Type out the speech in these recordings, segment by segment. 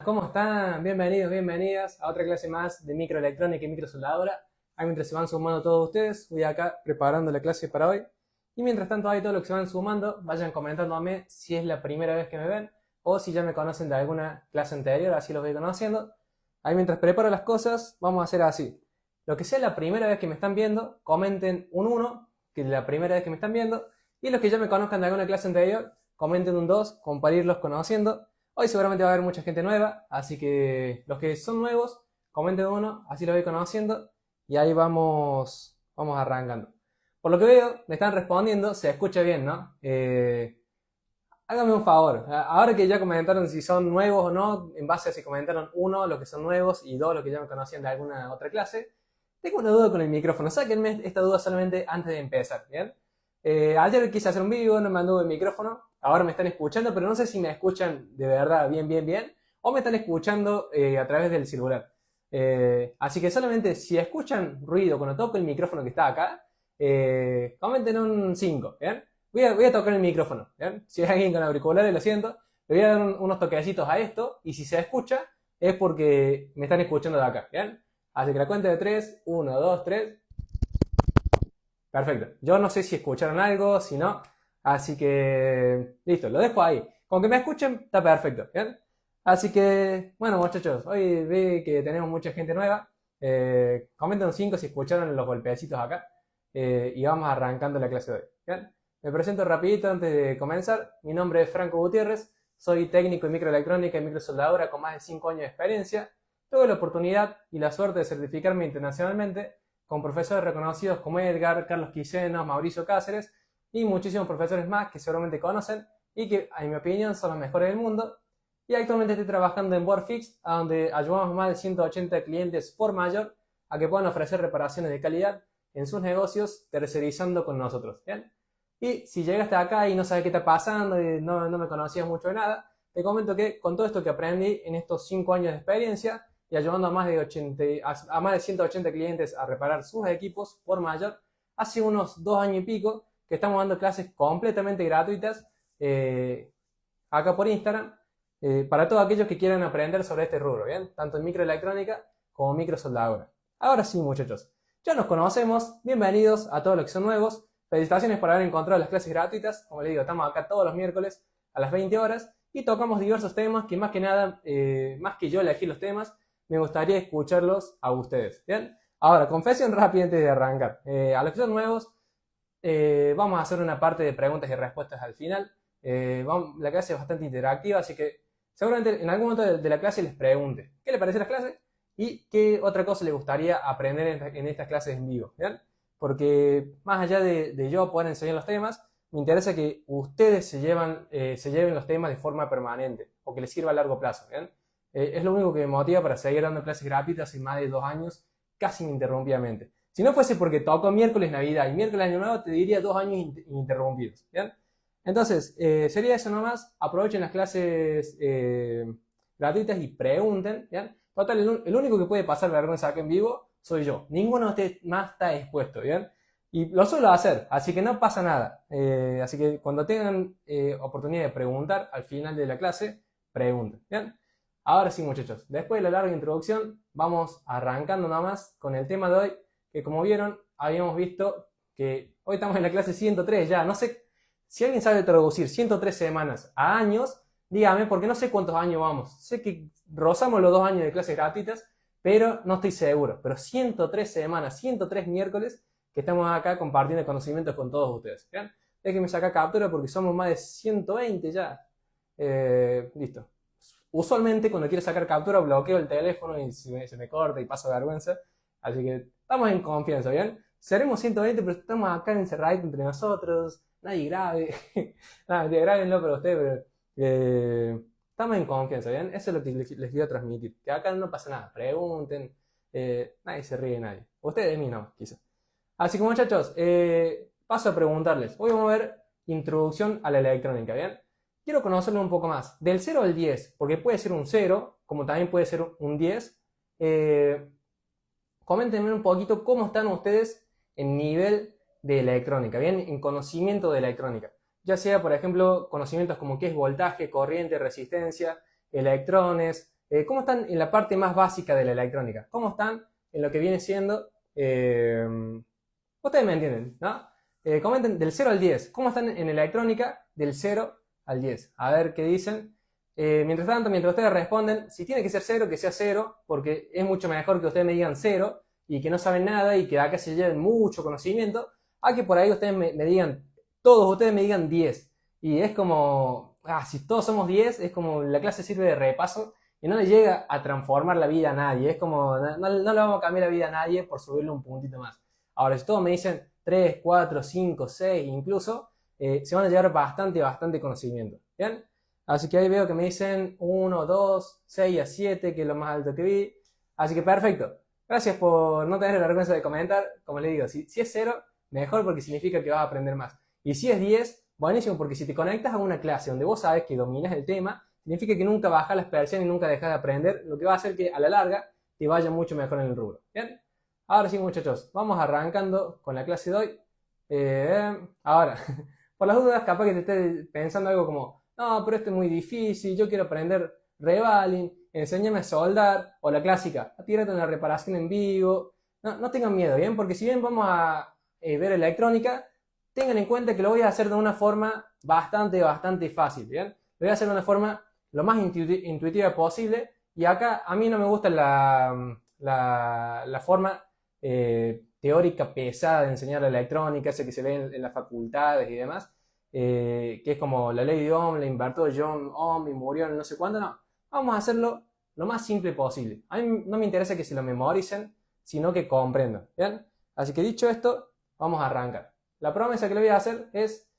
¿Cómo están? Bienvenidos, bienvenidas a otra clase más de microelectrónica y microsoldadura. Ahí mientras se van sumando todos ustedes, voy acá preparando la clase para hoy. Y mientras tanto, ahí todos los que se van sumando, vayan comentándome si es la primera vez que me ven o si ya me conocen de alguna clase anterior, así los voy conociendo. Ahí mientras preparo las cosas, vamos a hacer así. Lo que sea la primera vez que me están viendo, comenten un 1, que es la primera vez que me están viendo. Y los que ya me conozcan de alguna clase anterior, comenten un 2, como para irlos conociendo. Hoy seguramente va a haber mucha gente nueva, así que los que son nuevos, comenten uno, así los voy conociendo y ahí vamos arrancando. Por lo que veo, me están respondiendo, se escucha bien, ¿no? Háganme un favor, ahora que ya comentaron si son nuevos o no, en base a si comentaron uno, los que son nuevos, y dos, los que ya me conocían de alguna otra clase, tengo una duda con el micrófono. Sáquenme esta duda solamente antes de empezar, ¿bien? Ayer quise hacer un video, no me anduvo el micrófono, ahora me están escuchando, pero no sé si me escuchan de verdad bien, bien, bien, o me están escuchando a través del celular. Así que solamente si escuchan ruido cuando toco el micrófono que está acá, comenten un 5, ¿bien? Voy a tocar el micrófono, ¿bien? Si hay alguien con auriculares, lo siento, le voy a dar unos toquecitos a esto, y si se escucha, es porque me están escuchando de acá, ¿bien? Así que la cuenta de 3, 1, 2, 3. Perfecto. Yo no sé si escucharon algo, si no. Así que, listo, lo dejo ahí. Con que me escuchen, está perfecto, ¿bien? Así que, bueno, muchachos, hoy vi que tenemos mucha gente nueva. Comenten un 5 si escucharon los golpecitos acá. Y vamos arrancando la clase de hoy, ¿bien? Me presento rapidito antes de comenzar. Mi nombre es Franco Gutiérrez. Soy técnico en microelectrónica y microsoldadura con más de 5 años de experiencia. Tuve la oportunidad y la suerte de certificarme internacionalmente con profesores reconocidos como Edgar, Carlos Quisenos, Mauricio Cáceres y muchísimos profesores más que seguramente conocen y que, en mi opinión, son los mejores del mundo. Y actualmente estoy trabajando en WordFix, a donde ayudamos a más de 180 clientes por mayor a que puedan ofrecer reparaciones de calidad en sus negocios tercerizando con nosotros, ¿bien? Y si llegaste acá y no sabes qué está pasando y no me conocías mucho de nada, te comento que con todo esto que aprendí en estos 5 años de experiencia, y ayudando a más de 180 clientes a reparar sus equipos por mayor, hace unos 2 años y pico que estamos dando clases completamente gratuitas acá por Instagram para todos aquellos que quieran aprender sobre este rubro, ¿bien? Tanto en microelectrónica como microsoldadura. Ahora sí, muchachos, ya nos conocemos, bienvenidos a todos los que son nuevos, felicitaciones por haber encontrado las clases gratuitas. Como les digo, estamos acá todos los miércoles a las 20 horas y tocamos diversos temas que más que nada, más que yo elegir los temas, me gustaría escucharlos a ustedes, ¿bien? Ahora, confesión rápida antes de arrancar. A los que son nuevos, vamos a hacer una parte de preguntas y respuestas al final. La clase es bastante interactiva, así que seguramente en algún momento de la clase les pregunte qué le parece la clase y qué otra cosa le gustaría aprender en estas clases en vivo, ¿bien? Porque más allá de yo poder enseñar los temas, me interesa que ustedes se lleven los temas de forma permanente o que les sirva a largo plazo, ¿bien? Es lo único que me motiva para seguir dando clases gratuitas hace más de 2 años, casi ininterrumpidamente. Si no fuese porque toco miércoles Navidad y miércoles Año Nuevo, te diría 2 años ininterrumpidos, ¿bien? Entonces, sería eso nomás. Aprovechen las clases gratuitas y pregunten, ¿bien? Total, el único que puede pasar vergüenza acá en vivo soy yo. Ninguno de ustedes más está expuesto, ¿bien? Y lo suelo hacer, así que no pasa nada. Así que cuando tengan oportunidad de preguntar al final de la clase, pregunten, ¿bien? Ahora sí, muchachos, después de la larga introducción, vamos arrancando nada más con el tema de hoy, que como vieron, habíamos visto que hoy estamos en la clase 103 ya. No sé si alguien sabe traducir 103 semanas a años, dígame, porque no sé cuántos años vamos. Sé que rozamos los 2 años de clases gratuitas, pero no estoy seguro. Pero 103 semanas, 103 miércoles que estamos acá compartiendo conocimientos con todos ustedes. ¿Bien? Déjenme sacar captura porque somos más de 120 ya. Listo. Usualmente cuando quiero sacar captura bloqueo el teléfono y se me corta y paso vergüenza. Así que estamos en confianza, ¿bien? Seremos 120, pero estamos acá encerraditos entre nosotros. Nadie grave. Nada, grábenlo para ustedes, pero estamos en confianza, ¿bien? Eso es lo que les quiero transmitir. Que acá no pasa nada. Pregunten. Nadie se ríe de nadie. Ustedes de mí no, quizás. Así que muchachos, paso a preguntarles. Hoy vamos a ver introducción a la electrónica, ¿bien? Quiero conocerlo un poco más. Del 0 al 10, porque puede ser un 0, como también puede ser un 10. Coméntenme un poquito cómo están ustedes en nivel de electrónica, ¿bien? En conocimiento de electrónica. Ya sea, por ejemplo, conocimientos como qué es voltaje, corriente, resistencia, electrones, ¿cómo están en la parte más básica de la electrónica? ¿Cómo están en lo que viene siendo, ustedes me entienden, ¿no? Comenten del 0 al 10, ¿cómo están en electrónica del 0 al 10? A ver qué dicen. Mientras tanto, mientras ustedes responden, si tiene que ser 0, que sea 0, porque es mucho mejor que ustedes me digan 0 y que no saben nada y que acá se lleven mucho conocimiento, a que por ahí ustedes me digan, todos ustedes me digan 10. Y es como, si todos somos 10, es como la clase sirve de repaso y no le llega a transformar la vida a nadie. Es como, no le vamos a cambiar la vida a nadie por subirle un puntito más. Ahora, si todos me dicen 3, 4, 5, 6 incluso, se van a llevar bastante conocimiento. ¿Bien? Así que ahí veo que me dicen 1, 2, 6 a 7, que es lo más alto que vi. Así que perfecto. Gracias por no tener la vergüenza de comentar. Como le digo, si es 0, mejor porque significa que vas a aprender más. Y si es 10, buenísimo, porque si te conectas a una clase donde vos sabes que dominas el tema, significa que nunca bajas las persianas y nunca dejas de aprender, lo que va a hacer que a la larga te vaya mucho mejor en el rubro. ¿Bien? Ahora sí, muchachos, vamos arrancando con la clase de hoy. Ahora, por las dudas, capaz que te estés pensando algo como, no, pero esto es muy difícil, yo quiero aprender revaling, enséñame a soldar, o la clásica, tírate una reparación en vivo. No tengan miedo, ¿bien? Porque si bien vamos a ver electrónica, tengan en cuenta que lo voy a hacer de una forma bastante fácil, ¿bien? Lo voy a hacer de una forma lo más intuitiva posible, y acá a mí no me gusta la forma teórica pesada de enseñar la electrónica, ese que se ve en las facultades y demás, que es como la ley de Ohm, la inventó John Ohm y murió en no sé cuándo. No, vamos a hacerlo lo más simple posible. A mí no me interesa que se lo memoricen, sino que comprendan, ¿bien? Así que dicho esto, vamos a arrancar. La promesa que le voy a hacer es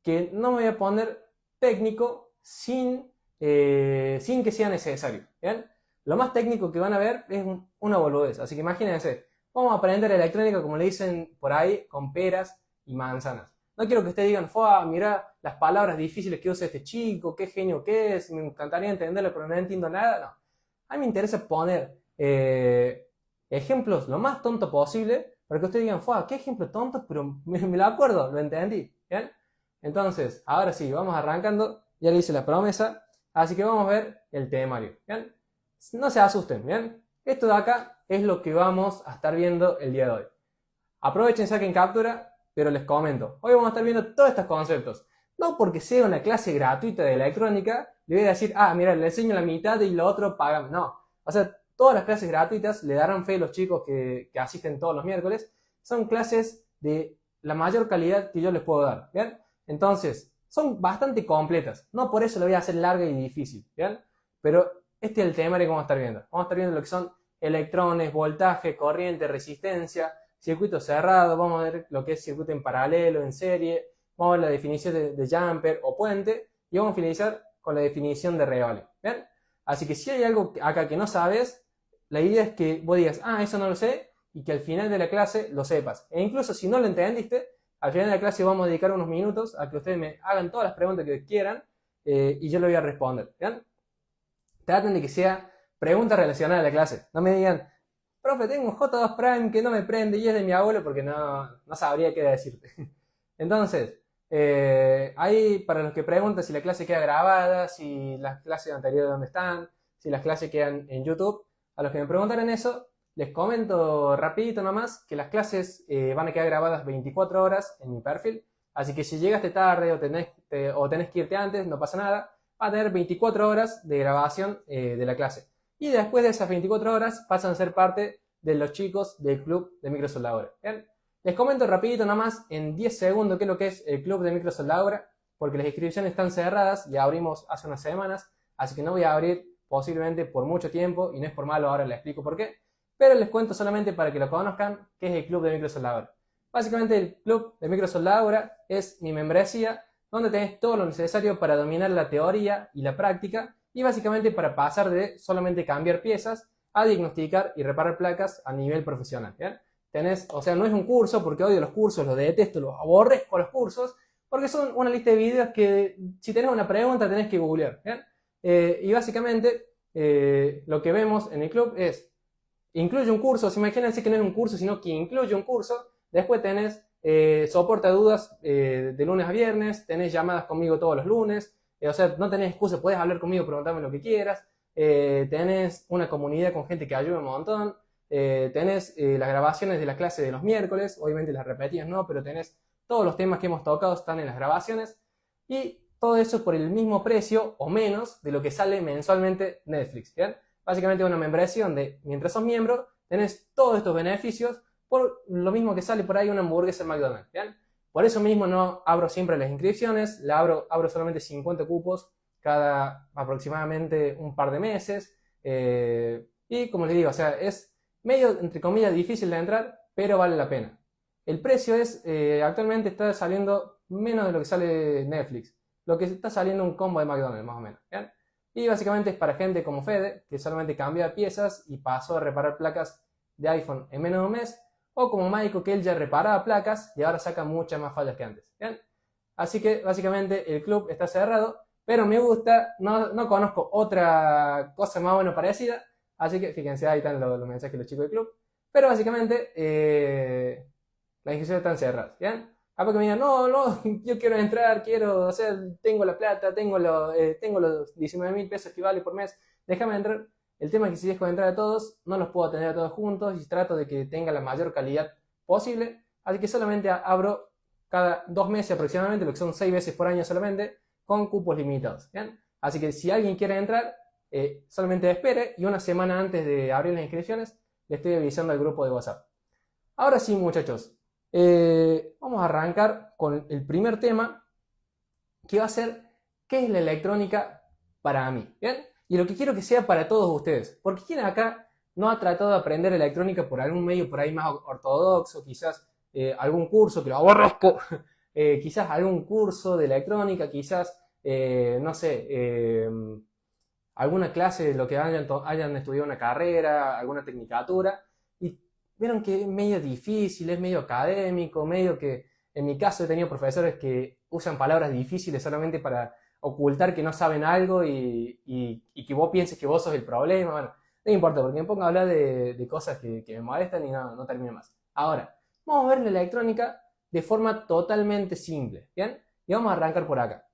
que no me voy a poner técnico sin que sea necesario, ¿bien? Lo más técnico que van a ver es una boludez, así que imagínense, vamos a aprender electrónica como le dicen por ahí, con peras y manzanas. No quiero que ustedes digan, mira las palabras difíciles que usa este chico, qué genio que es, me encantaría entenderlo, pero no entiendo nada. No. A mí me interesa poner ejemplos lo más tonto posible, para que ustedes digan, qué ejemplo tonto, pero me lo acuerdo, lo entendí. ¿Bien? Entonces, ahora sí, vamos arrancando. Ya le hice la promesa, así que vamos a ver el temario. ¿Bien? No se asusten, ¿bien? Esto de acá es lo que vamos a estar viendo el día de hoy. Aprovechen, saquen captura, pero les comento. Hoy vamos a estar viendo todos estos conceptos. No porque sea una clase gratuita de electrónica, le voy a decir, mira, le enseño la mitad y lo otro págame. No. O sea, todas las clases gratuitas, le darán fe a los chicos que asisten todos los miércoles, son clases de la mayor calidad que yo les puedo dar. ¿Bien? Entonces, son bastante completas. No por eso lo voy a hacer larga y difícil. ¿Bien? Pero este es el temario que vamos a estar viendo. Vamos a estar viendo lo que son electrones, voltaje, corriente, resistencia, circuito cerrado, vamos a ver lo que es circuito en paralelo, en serie, vamos a ver la definición de jumper o puente, y vamos a finalizar con la definición de reole. ¿Bien? Así que si hay algo acá que no sabes, la idea es que vos digas, eso no lo sé, y que al final de la clase lo sepas. E incluso si no lo entendiste, al final de la clase vamos a dedicar unos minutos a que ustedes me hagan todas las preguntas que quieran, y yo le voy a responder. ¿Bien? Traten de que sea preguntas relacionadas a la clase. No me digan, profe, tengo un J2 Prime que no me prende y es de mi abuelo, porque no sabría qué decirte. Entonces, ahí para los que preguntan si la clase queda grabada, si las clases anteriores dónde están, si las clases quedan en YouTube, a los que me preguntaron eso, les comento rapidito nomás que las clases van a quedar grabadas 24 horas en mi perfil. Así que si llegaste tarde o tenés que irte antes, no pasa nada. Va a tener 24 horas de grabación de la clase. Y después de esas 24 horas pasan a ser parte de los chicos del club de microsoldadura. ¿Bien? Les comento rapidito nomás en 10 segundos qué es lo que es el club de microsoldadura, porque las inscripciones están cerradas, ya abrimos hace unas semanas, así que no voy a abrir posiblemente por mucho tiempo, y no es por malo, ahora les explico por qué, pero les cuento solamente para que lo conozcan qué es el club de microsoldadura. Básicamente el club de microsoldadura es mi membresía, donde tenés todo lo necesario para dominar la teoría y la práctica, y básicamente para pasar de solamente cambiar piezas a diagnosticar y reparar placas a nivel profesional. ¿Bien? O sea, no es un curso, porque odio los cursos, los detesto, los aborrezco los cursos, porque son una lista de videos que si tenés una pregunta tenés que googlear. ¿Bien? Y básicamente lo que vemos en el club es, incluye un curso, imagínense que no es un curso, sino que incluye un curso. Después tenés soporte a dudas de lunes a viernes, tenés llamadas conmigo todos los lunes, o sea, no tenés excusa, podés hablar conmigo, preguntarme lo que quieras. tenés una comunidad con gente que ayuda un montón, tenés las grabaciones de la clase de los miércoles, obviamente las repetidas no, pero tenés todos los temas que hemos tocado están en las grabaciones, y todo eso por el mismo precio o menos de lo que sale mensualmente Netflix, ¿bien? Básicamente una membresía donde mientras sos miembro tenés todos estos beneficios por lo mismo que sale por ahí una hamburguesa en McDonald's, ¿bien? Por eso mismo no abro siempre las inscripciones, abro solamente 50 cupos cada aproximadamente un par de meses, y como les digo, o sea, es medio, entre comillas, difícil de entrar, pero vale la pena. El precio actualmente está saliendo menos de lo que sale Netflix, lo que está saliendo un combo de McDonald's más o menos, ¿bien? Y básicamente es para gente como Fede, que solamente cambia piezas y pasó a reparar placas de iPhone en menos de un mes, o como Maiko, que él ya reparaba placas y ahora saca muchas más fallas que antes, ¿bien? Así que básicamente el club está cerrado, pero me gusta, no conozco otra cosa más o menos parecida, así que fíjense, ahí están los mensajes de los chicos del club, pero básicamente las inscripciones están cerradas, ¿bien? Capaz que me digan, no, yo quiero entrar, o sea, tengo la plata, tengo los 19.000 pesos que vale por mes, déjame entrar. El tema es que si dejo de entrar a todos, no los puedo tener a todos juntos y trato de que tenga la mayor calidad posible, así que solamente abro cada 2 meses aproximadamente, lo que son 6 veces por año solamente, con cupos limitados, ¿bien? Así que si alguien quiere entrar, solamente espere y una semana antes de abrir las inscripciones, le estoy avisando al grupo de WhatsApp. Ahora sí, muchachos, vamos a arrancar con el primer tema, que va a ser ¿qué es la electrónica para mí? ¿Bien? Y lo que quiero que sea para todos ustedes, porque ¿quién acá no ha tratado de aprender electrónica por algún medio por ahí más ortodoxo? Quizás algún curso que lo aborrezco, quizás algún curso de electrónica, quizás, no sé, alguna clase de lo que hayan estudiado una carrera, alguna tecnicatura, y vieron que es medio difícil, es medio académico, medio que, en mi caso he tenido profesores que usan palabras difíciles solamente para ocultar que no saben algo y que vos pienses que vos sos el problema. Bueno, no importa, porque me pongo a hablar de cosas que me molestan y no termino más. Ahora, vamos a ver la electrónica de forma totalmente simple, ¿bien? Y vamos a arrancar por acá.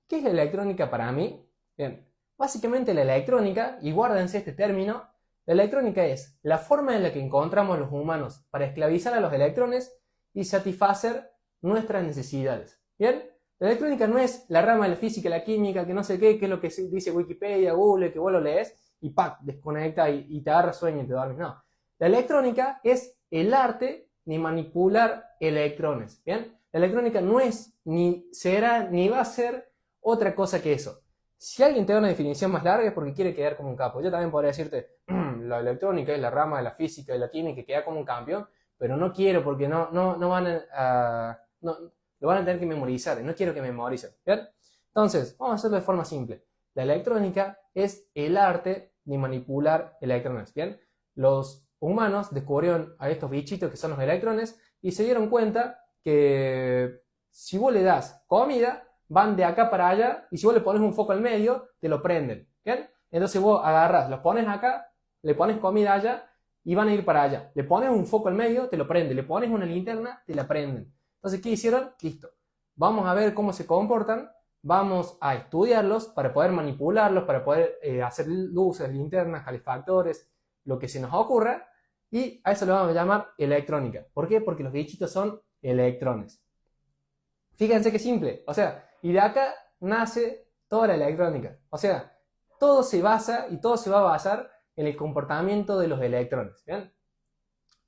¿Qué es la electrónica para mí? Bien, básicamente la electrónica, y guárdense este término, la electrónica es la forma en la que encontramos los humanos para esclavizar a los electrones y satisfacer nuestras necesidades, ¿bien? La electrónica no es la rama de la física, la química, que no sé qué, que es lo que dice Wikipedia, Google, que vos lo lees y ¡pac! Desconecta y te agarra sueño y te duermes. No. La electrónica es el arte de manipular electrones, ¿bien? La electrónica no es, ni será, ni va a ser otra cosa que eso. Si alguien te da una definición más larga es porque quiere quedar como un capo. Yo también podría decirte, la electrónica es la rama de la física y la química que queda como un campeón, pero no quiero porque no van a... lo van a tener que memorizar, y no quiero que memoricen, ¿bien? Entonces, vamos a hacerlo de forma simple. La electrónica es el arte de manipular electrones, ¿bien? Los humanos descubrieron a estos bichitos que son los electrones y se dieron cuenta que si vos le das comida, van de acá para allá, y si vos le pones un foco al medio, te lo prenden, ¿bien? Entonces vos agarrás, los pones acá, le pones comida allá, y van a ir para allá. Le pones un foco al medio, te lo prende. Le pones una linterna, te la prenden. Entonces, ¿qué hicieron? Listo. Vamos a ver cómo se comportan, vamos a estudiarlos para poder manipularlos, para poder hacer luces, linternas, calefactores, lo que se nos ocurra, y a eso lo vamos a llamar electrónica. ¿Por qué? Porque los bichitos son electrones. Fíjense qué simple, o sea, y de acá nace toda la electrónica. O sea, todo se basa y todo se va a basar en el comportamiento de los electrones, ¿bien?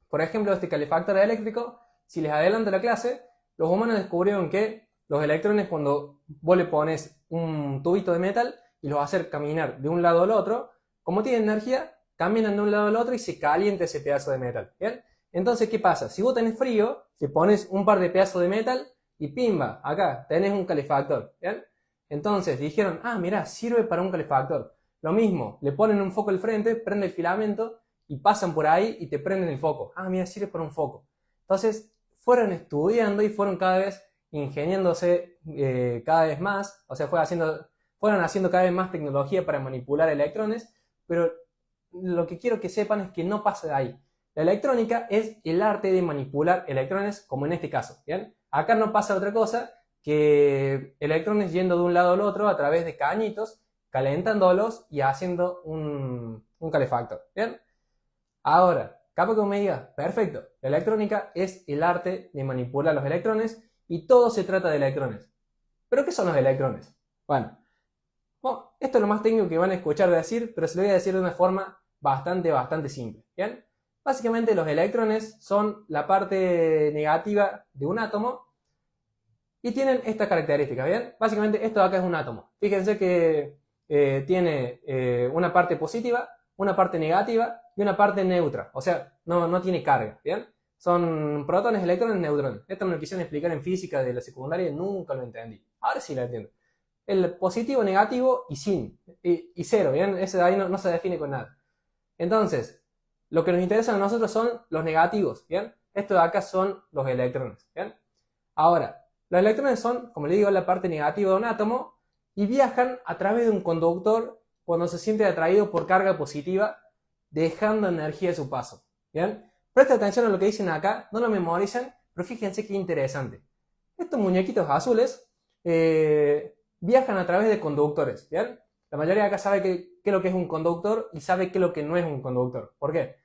Por ejemplo, este calefactor eléctrico, si les adelanto la clase, los humanos descubrieron que los electrones, cuando vos le pones un tubito de metal y los haces caminar de un lado al otro, como tienen energía, caminan de un lado al otro y se calienta ese pedazo de metal, ¿bien? Entonces, ¿qué pasa? Si vos tenés frío, te pones un par de pedazos de metal y pimba, acá tenés un calefactor, ¿bien? Entonces dijeron, mirá, sirve para un calefactor. Lo mismo, le ponen un foco al frente, prende el filamento y pasan por ahí y te prenden el foco. Mira, sirve para un foco. Entonces fueron estudiando y fueron cada vez ingeniándose cada vez más, o sea, fueron haciendo cada vez más tecnología para manipular electrones, pero lo que quiero que sepan es que no pasa de ahí. La electrónica es el arte de manipular electrones, como en este caso, ¿bien? Acá no pasa otra cosa que electrones yendo de un lado al otro a través de cañitos, calentándolos y haciendo un calefactor. ¿Bien? Ahora, capaz que me diga, perfecto, la electrónica es el arte de manipular los electrones y todo se trata de electrones. ¿Pero qué son los electrones? Bueno, esto es lo más técnico que van a escuchar decir, pero se lo voy a decir de una forma bastante simple. ¿Bien? Básicamente los electrones son la parte negativa de un átomo y tienen esta característica. ¿Bien? Básicamente esto de acá es un átomo. Fíjense que tiene una parte positiva, una parte negativa y una parte neutra. O sea, no tiene carga. ¿Bien? Son protones, electrones, neutrones. Esto me lo quisieron explicar en física de la secundaria y nunca lo entendí. Ahora sí lo entiendo. El positivo, negativo y sin. Y cero. ¿Bien? Ese de ahí no se define con nada. Entonces, lo que nos interesa a nosotros son los negativos. ¿Bien? Esto de acá son los electrones. ¿Bien? Ahora, los electrones son, como le digo, la parte negativa de un átomo y viajan a través de un conductor cuando se siente atraído por carga positiva, dejando energía a su paso. ¿Bien? Presten atención a lo que dicen acá, no lo memoricen, pero fíjense qué interesante. Estos muñequitos azules viajan a través de conductores. ¿Bien? La mayoría de acá sabe qué es lo que es un conductor y sabe qué es lo que no es un conductor. ¿Por qué?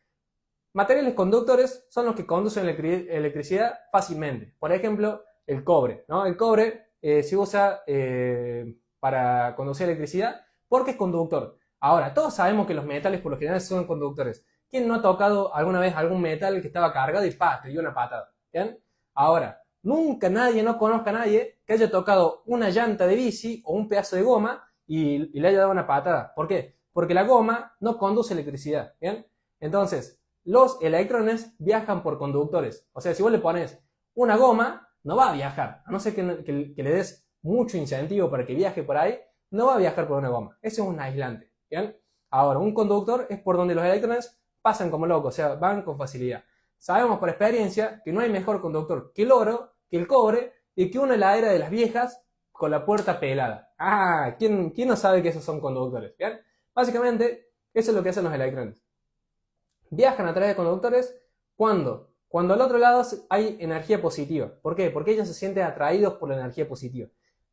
Materiales conductores son los que conducen electricidad fácilmente. Por ejemplo, el cobre, ¿no? El cobre se usa para conducir electricidad porque es conductor. Ahora, todos sabemos que los metales por lo general son conductores. ¿Quién no ha tocado alguna vez algún metal que estaba cargado y te dio una patada? ¿Bien? Ahora, nunca no conozca a nadie que haya tocado una llanta de bici o un pedazo de goma y le haya dado una patada. ¿Por qué? Porque la goma no conduce electricidad. ¿Bien? Entonces, los electrones viajan por conductores. O sea, si vos le pones una goma, no va a viajar. A no ser que le des mucho incentivo para que viaje por ahí, no va a viajar por una goma. Eso es un aislante. ¿Bien? Ahora, un conductor es por donde los electrones pasan como locos, o sea, van con facilidad. Sabemos por experiencia que no hay mejor conductor que el oro, que el cobre y que una heladera de las viejas con la puerta pelada. Ah, ¿quién no sabe que esos son conductores? ¿Bien? Básicamente, eso es lo que hacen los electrones. Viajan a través de conductores cuando al otro lado hay energía positiva. ¿Por qué? Porque ellos se sienten atraídos por la energía positiva.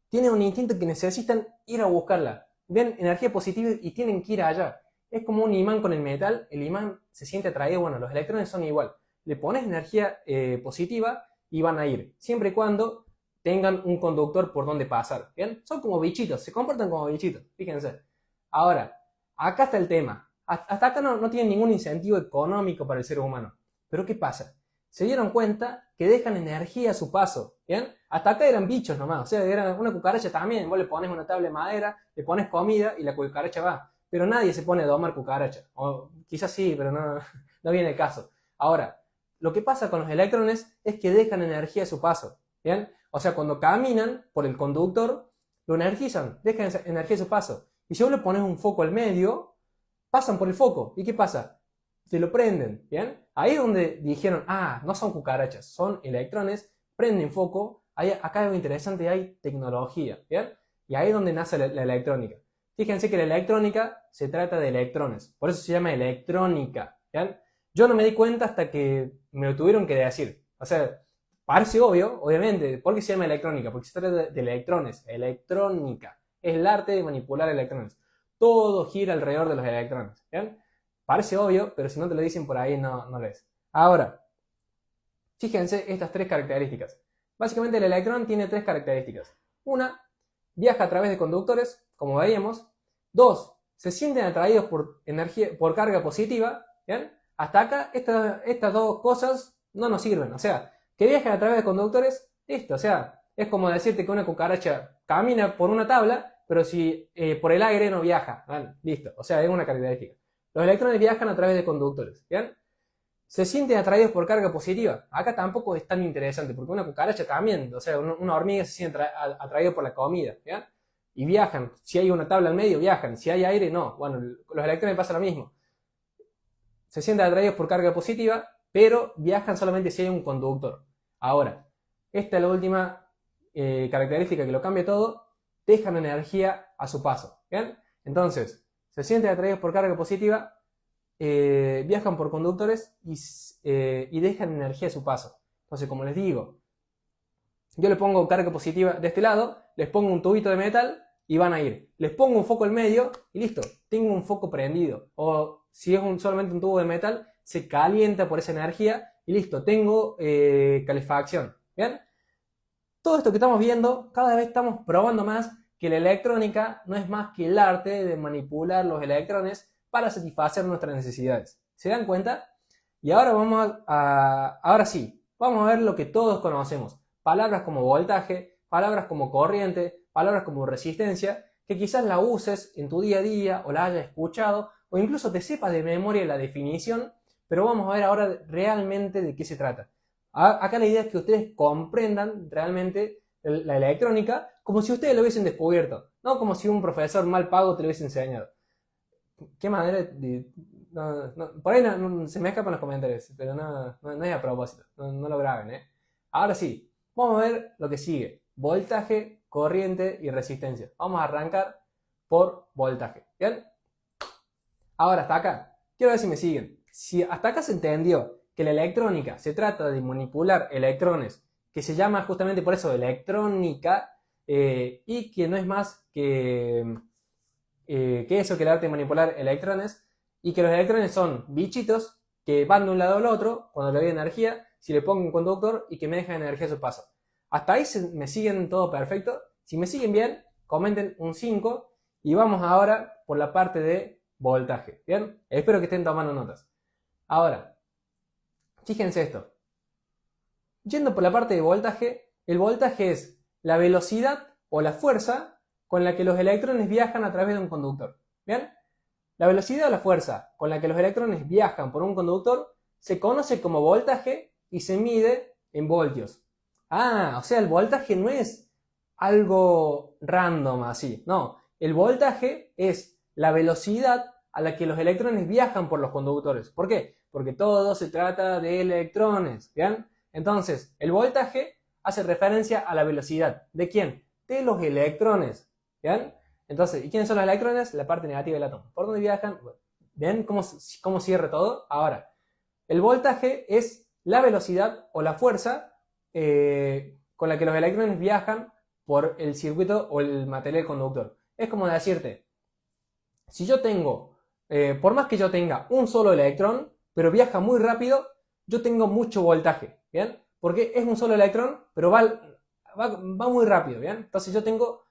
Tienen un instinto que necesitan ir a buscarla. Ven energía positiva y tienen que ir allá. Es como un imán con el metal, el imán se siente atraído, bueno, los electrones son igual. Le pones energía positiva y van a ir, siempre y cuando tengan un conductor por donde pasar. ¿Bien? Son como bichitos, se comportan como bichitos, fíjense. Ahora, acá está el tema. Hasta acá no tienen ningún incentivo económico para el ser humano. Pero ¿qué pasa? Se dieron cuenta que dejan energía a su paso. ¿Bien? Hasta acá eran bichos nomás, o sea, era una cucaracha también. Vos le pones una tabla de madera, le pones comida y la cucaracha va. Pero nadie se pone a domar cucaracha. O quizás sí, pero no viene el caso. Ahora, lo que pasa con los electrones es que dejan energía a su paso. ¿Bien? O sea, cuando caminan por el conductor, lo energizan, dejan energía a su paso. Y si vos le pones un foco al medio, pasan por el foco. ¿Y qué pasa? Se lo prenden. ¿Bien? Ahí es donde dijeron, no son cucarachas, son electrones, prenden foco. Acá hay algo interesante, hay tecnología. ¿Bien? Y ahí es donde nace la electrónica. Fíjense que la electrónica se trata de electrones, por eso se llama electrónica. ¿Bien? Yo no me di cuenta hasta que me lo tuvieron que decir. O sea, parece obvio, obviamente. ¿Por qué se llama electrónica? Porque se trata de electrones. Electrónica es el arte de manipular electrones. Todo gira alrededor de los electrones. ¿Bien? Parece obvio, pero si no te lo dicen por ahí no lo es. Ahora, fíjense estas tres características. Básicamente el electrón tiene tres características. Una, viaja a través de conductores, como veíamos. Dos, se sienten atraídos por carga positiva. ¿Bien? Hasta acá estas dos cosas no nos sirven. O sea, que viajen a través de conductores, listo. O sea, es como decirte que una cucaracha camina por una tabla, pero si por el aire no viaja. ¿Vale? Listo. O sea, es una característica. Los electrones viajan a través de conductores. ¿Bien? Se sienten atraídos por carga positiva. Acá tampoco es tan interesante, porque una cucaracha también, o sea, una hormiga se siente atraída por la comida. ¿Bien? Y viajan. Si hay una tabla en medio, viajan. Si hay aire, no. Bueno, los electrones pasa lo mismo. Se sienten atraídos por carga positiva, pero viajan solamente si hay un conductor. Ahora, esta es la última característica que lo cambia todo. Dejan energía a su paso. ¿Bien? Entonces, se sienten atraídos por carga positiva, viajan por conductores y dejan energía a su paso. Entonces, como les digo, yo le pongo carga positiva de este lado, les pongo un tubito de metal y van a ir. Les pongo un foco en medio y listo, tengo un foco prendido. O si es solamente un tubo de metal, se calienta por esa energía y listo, tengo calefacción. ¿Bien? Todo esto que estamos viendo, cada vez estamos probando más que la electrónica no es más que el arte de manipular los electrones para satisfacer nuestras necesidades. ¿Se dan cuenta? Y ahora ahora sí, vamos a ver lo que todos conocemos. Palabras como voltaje, palabras como corriente, palabras como resistencia, que quizás la uses en tu día a día o la hayas escuchado o incluso te sepas de memoria la definición, pero vamos a ver ahora realmente de qué se trata. Acá la idea es que ustedes comprendan realmente la electrónica como si ustedes lo hubiesen descubierto, no como si un profesor mal pago te lo hubiese enseñado. ¿Qué manera de...? Por ahí se me escapan los comentarios, pero no es a propósito, no lo graben, ¿eh? Ahora sí, vamos a ver lo que sigue. Voltaje, corriente y resistencia. Vamos a arrancar por voltaje, ¿bien? Ahora, hasta acá, quiero ver si me siguen. Si hasta acá se entendió que la electrónica se trata de manipular electrones, que se llama justamente por eso electrónica, y que no es más que eso, que el arte de manipular electrones, y que los electrones son bichitos que van de un lado al otro cuando le doy energía, si le pongo un conductor y que me dejan energía a su paso. Hasta ahí me siguen todo perfecto. Si me siguen bien, comenten un 5 y vamos ahora por la parte de voltaje. ¿Bien? Espero que estén tomando notas. Ahora, fíjense esto. Yendo por la parte de voltaje, el voltaje es la velocidad o la fuerza con la que los electrones viajan a través de un conductor. ¿Bien? La velocidad o la fuerza con la que los electrones viajan por un conductor se conoce como voltaje y se mide en voltios. O sea, el voltaje no es algo random así. No, el voltaje es la velocidad a la que los electrones viajan por los conductores. ¿Por qué? Porque todo se trata de electrones. ¿Bien? Entonces, el voltaje hace referencia a la velocidad. ¿De quién? De los electrones. ¿Bien? Entonces, ¿y quiénes son los electrones? La parte negativa del átomo. ¿Por dónde viajan? ¿Ven cómo cierra todo? Ahora, el voltaje es la velocidad o la fuerza con la que los electrones viajan por el circuito o el material conductor. Es como decirte, si yo tengo, por más que yo tenga un solo electrón, pero viaja muy rápido, yo tengo mucho voltaje, ¿bien? Porque es un solo electrón, pero va muy rápido, ¿bien? Entonces yo tengo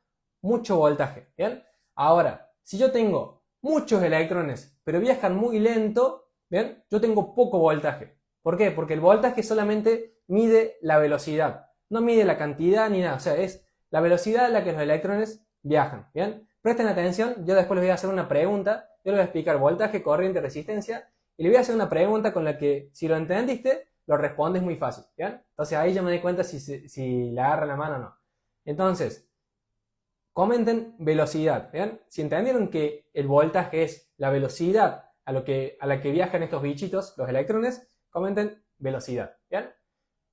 mucho voltaje, ¿bien? Ahora, si yo tengo muchos electrones, pero viajan muy lento, ¿bien? Yo tengo poco voltaje. ¿Por qué? Porque el voltaje solamente mide la velocidad, no mide la cantidad ni nada, o sea, es la velocidad a la que los electrones viajan, ¿bien? Presten atención, yo después les voy a hacer una pregunta, yo les voy a explicar voltaje, corriente, resistencia, y les voy a hacer una pregunta con la que, si lo entendiste, lo respondes muy fácil, ¿bien? Entonces ahí ya me doy cuenta si le agarran la mano o no. Entonces, comenten velocidad, ¿bien? Si entendieron que el voltaje es la velocidad a la que viajan estos bichitos, los electrones, comenten velocidad, ¿bien?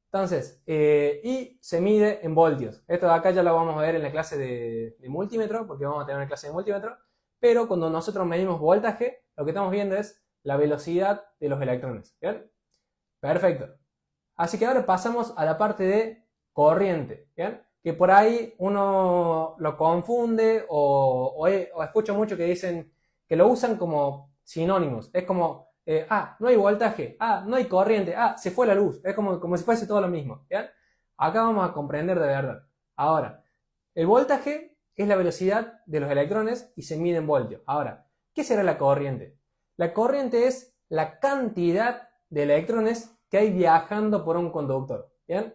Entonces, y se mide en voltios. Esto de acá ya lo vamos a ver en la clase de multímetro, porque vamos a tener una clase de multímetro, pero cuando nosotros medimos voltaje, lo que estamos viendo es la velocidad de los electrones, ¿bien? Perfecto. Así que ahora pasamos a la parte de corriente, ¿bien? Que por ahí uno lo confunde o escucho mucho que dicen que lo usan como sinónimos. Es como, no hay voltaje, no hay corriente, se fue la luz. Es como si fuese todo lo mismo, ¿bien? Acá vamos a comprender de verdad. Ahora, el voltaje es la velocidad de los electrones y se mide en voltios. Ahora, ¿qué será la corriente? La corriente es la cantidad de electrones que hay viajando por un conductor, ¿bien?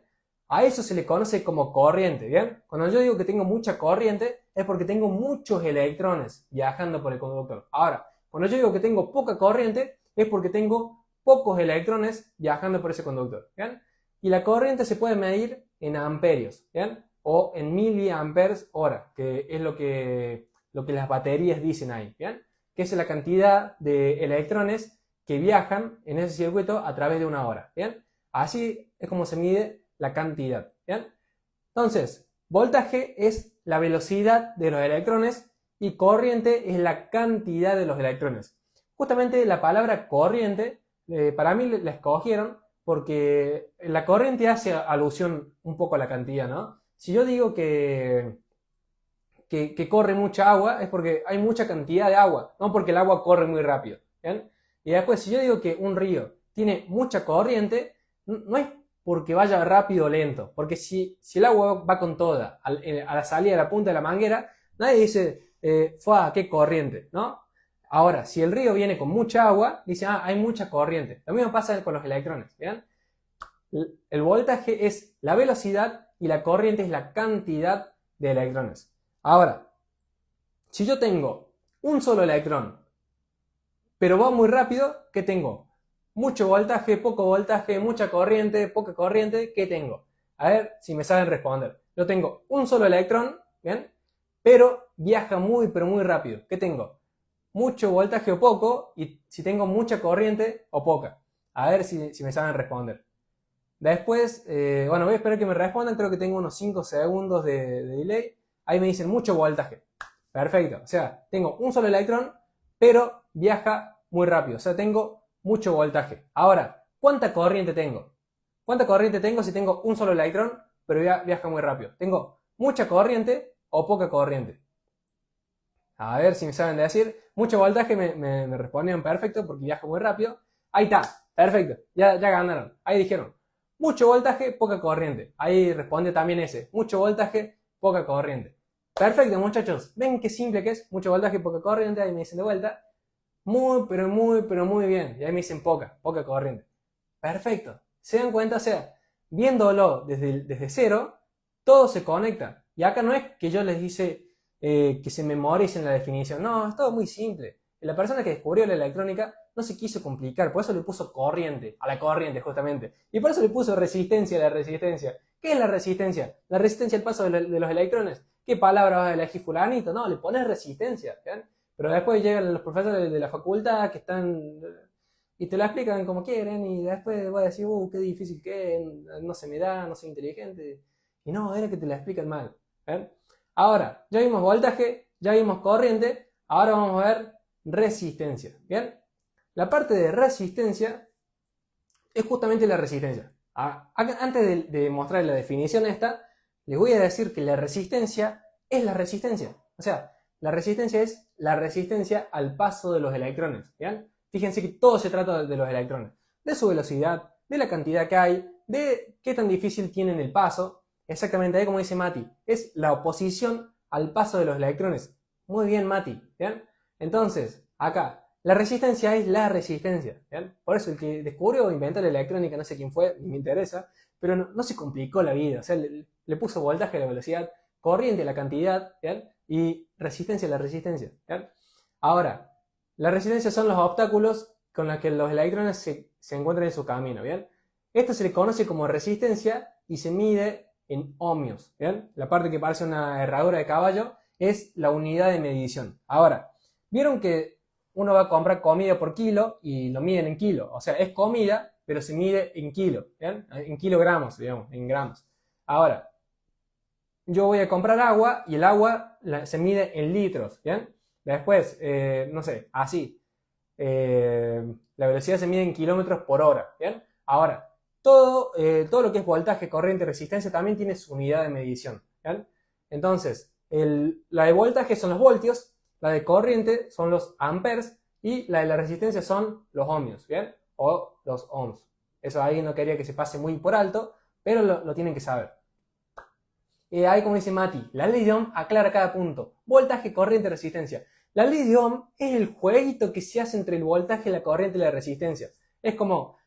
A eso se le conoce como corriente, ¿bien? Cuando yo digo que tengo mucha corriente es porque tengo muchos electrones viajando por el conductor. Ahora, cuando yo digo que tengo poca corriente es porque tengo pocos electrones viajando por ese conductor, ¿bien? Y la corriente se puede medir en amperios, ¿bien? O en miliamperes hora, que es lo que las baterías dicen ahí, ¿bien? Que es la cantidad de electrones que viajan en ese circuito a través de una hora, ¿bien? Así es como se mide la cantidad, ¿bien? Entonces, voltaje es la velocidad de los electrones y corriente es la cantidad de los electrones. Justamente la palabra corriente, para mí la escogieron porque la corriente hace alusión un poco a la cantidad, ¿no? Si yo digo que que corre mucha agua es porque hay mucha cantidad de agua, no porque el agua corre muy rápido. ¿Bien? Y después, si yo digo que un río tiene mucha corriente, no es porque vaya rápido o lento, porque si el agua va con toda a la salida de la punta de la manguera, nadie dice, ¡fua, qué corriente! ¿No? Ahora, si el río viene con mucha agua, dice, ah, hay mucha corriente. Lo mismo pasa con los electrones. ¿Bien? El voltaje es la velocidad y la corriente es la cantidad de electrones. Ahora, si yo tengo un solo electrón, pero va muy rápido, ¿qué tengo? Mucho voltaje, poco voltaje, mucha corriente, poca corriente, ¿qué tengo? A ver si me saben responder. Yo tengo un solo electrón, ¿bien? Pero viaja muy, pero muy rápido. ¿Qué tengo? Mucho voltaje o poco, y si tengo mucha corriente o poca. A ver si me saben responder. Después, bueno, voy a esperar que me respondan, creo que tengo unos 5 segundos de delay. Ahí me dicen mucho voltaje. Perfecto, o sea, tengo un solo electrón, pero viaja muy rápido, o sea, tengo mucho voltaje. Ahora, ¿cuánta corriente tengo? ¿Cuánta corriente tengo si tengo un solo electrón, pero viaja muy rápido? ¿Tengo mucha corriente o poca corriente? A ver si me saben decir. Mucho voltaje me respondieron perfecto porque viaja muy rápido. Ahí está, perfecto, ya ganaron. Ahí dijeron, mucho voltaje, poca corriente. Ahí responde también ese, mucho voltaje, poca corriente. Perfecto, muchachos. ¿Ven qué simple que es? Mucho voltaje, poca corriente. Ahí me dicen de vuelta. Muy, pero muy bien. Y ahí me dicen poca corriente. Perfecto. ¿Se dan cuenta? O sea, viéndolo desde cero, todo se conecta. Y acá no es que yo les dice que se memoricen la definición. No, es todo muy simple. La persona que descubrió la electrónica no se quiso complicar. Por eso le puso corriente a la corriente, justamente. Y por eso le puso resistencia a la resistencia. ¿Qué es la resistencia? La resistencia al paso de los electrones. ¿Qué palabra vas a elegir fulanito? No, le pones resistencia. ¿Bien? Pero después llegan los profesores de la facultad que están y te la explican como quieren y después vas a decir, qué difícil que es, no se me da, no soy inteligente. Y no, era que te la explican mal. ¿Bien? Ahora, ya vimos voltaje, ya vimos corriente, ahora vamos a ver resistencia. ¿Bien? La parte de resistencia es justamente la resistencia. Antes de mostrar la definición esta, les voy a decir que la resistencia es la resistencia. O sea, la resistencia es la resistencia al paso de los electrones. ¿Bien? Fíjense que todo se trata de los electrones. De su velocidad, de la cantidad que hay, de qué tan difícil tienen el paso. Exactamente, ahí como dice Mati, es la oposición al paso de los electrones. Muy bien, Mati. ¿Bien? Entonces, acá, la resistencia es la resistencia. ¿Bien? Por eso el que descubrió o inventó la electrónica, no sé quién fue, ni me interesa, pero no se complicó la vida. O sea, le puso voltaje a la velocidad, corriente a la cantidad, ¿bien? Y resistencia a la resistencia. ¿Bien? Ahora, la resistencia son los obstáculos con los que los electrones se encuentran en su camino. ¿Bien? Esto se le conoce como resistencia y se mide en ohmios. ¿Bien? La parte que parece una herradura de caballo es la unidad de medición. Ahora, vieron que uno va a comprar comida por kilo y lo miden en kilo. O sea, es comida, pero se mide en kilo. ¿Bien? En kilogramos, digamos, en gramos. Ahora, yo voy a comprar agua y el agua se mide en litros. ¿Bien? Después, no sé, así. La velocidad se mide en kilómetros por hora. ¿Bien? Ahora, todo lo que es voltaje, corriente, resistencia también tiene su unidad de medición. ¿Bien? Entonces, la de voltaje son los voltios, la de corriente son los amperes y la de la resistencia son los ohmios. ¿Bien? O los ohms. Eso ahí no quería que se pase muy por alto, pero lo tienen que saber. Ahí como dice Mati, la ley de Ohm aclara cada punto. Voltaje, corriente, resistencia. La ley de Ohm es el jueguito que se hace entre el voltaje, la corriente y la resistencia. Es como,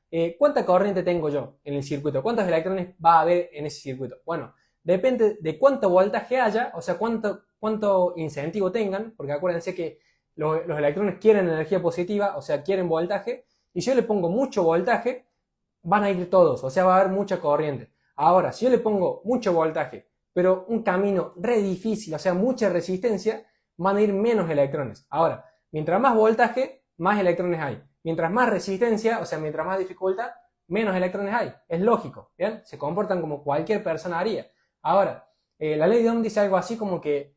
¿cuánta corriente tengo yo en el circuito? ¿Cuántos electrones va a haber en ese circuito? Bueno, depende de cuánto voltaje haya, o sea, cuánto incentivo tengan, porque acuérdense que los electrones quieren energía positiva, o sea, quieren voltaje, y si yo le pongo mucho voltaje, van a ir todos, o sea, va a haber mucha corriente. Ahora, si yo le pongo mucho voltaje, pero un camino re difícil, o sea, mucha resistencia, van a ir menos electrones. Ahora, mientras más voltaje, más electrones hay. Mientras más resistencia, o sea, mientras más dificultad, menos electrones hay. Es lógico, ¿bien? Se comportan como cualquier persona haría. Ahora, la ley de Ohm dice algo así como que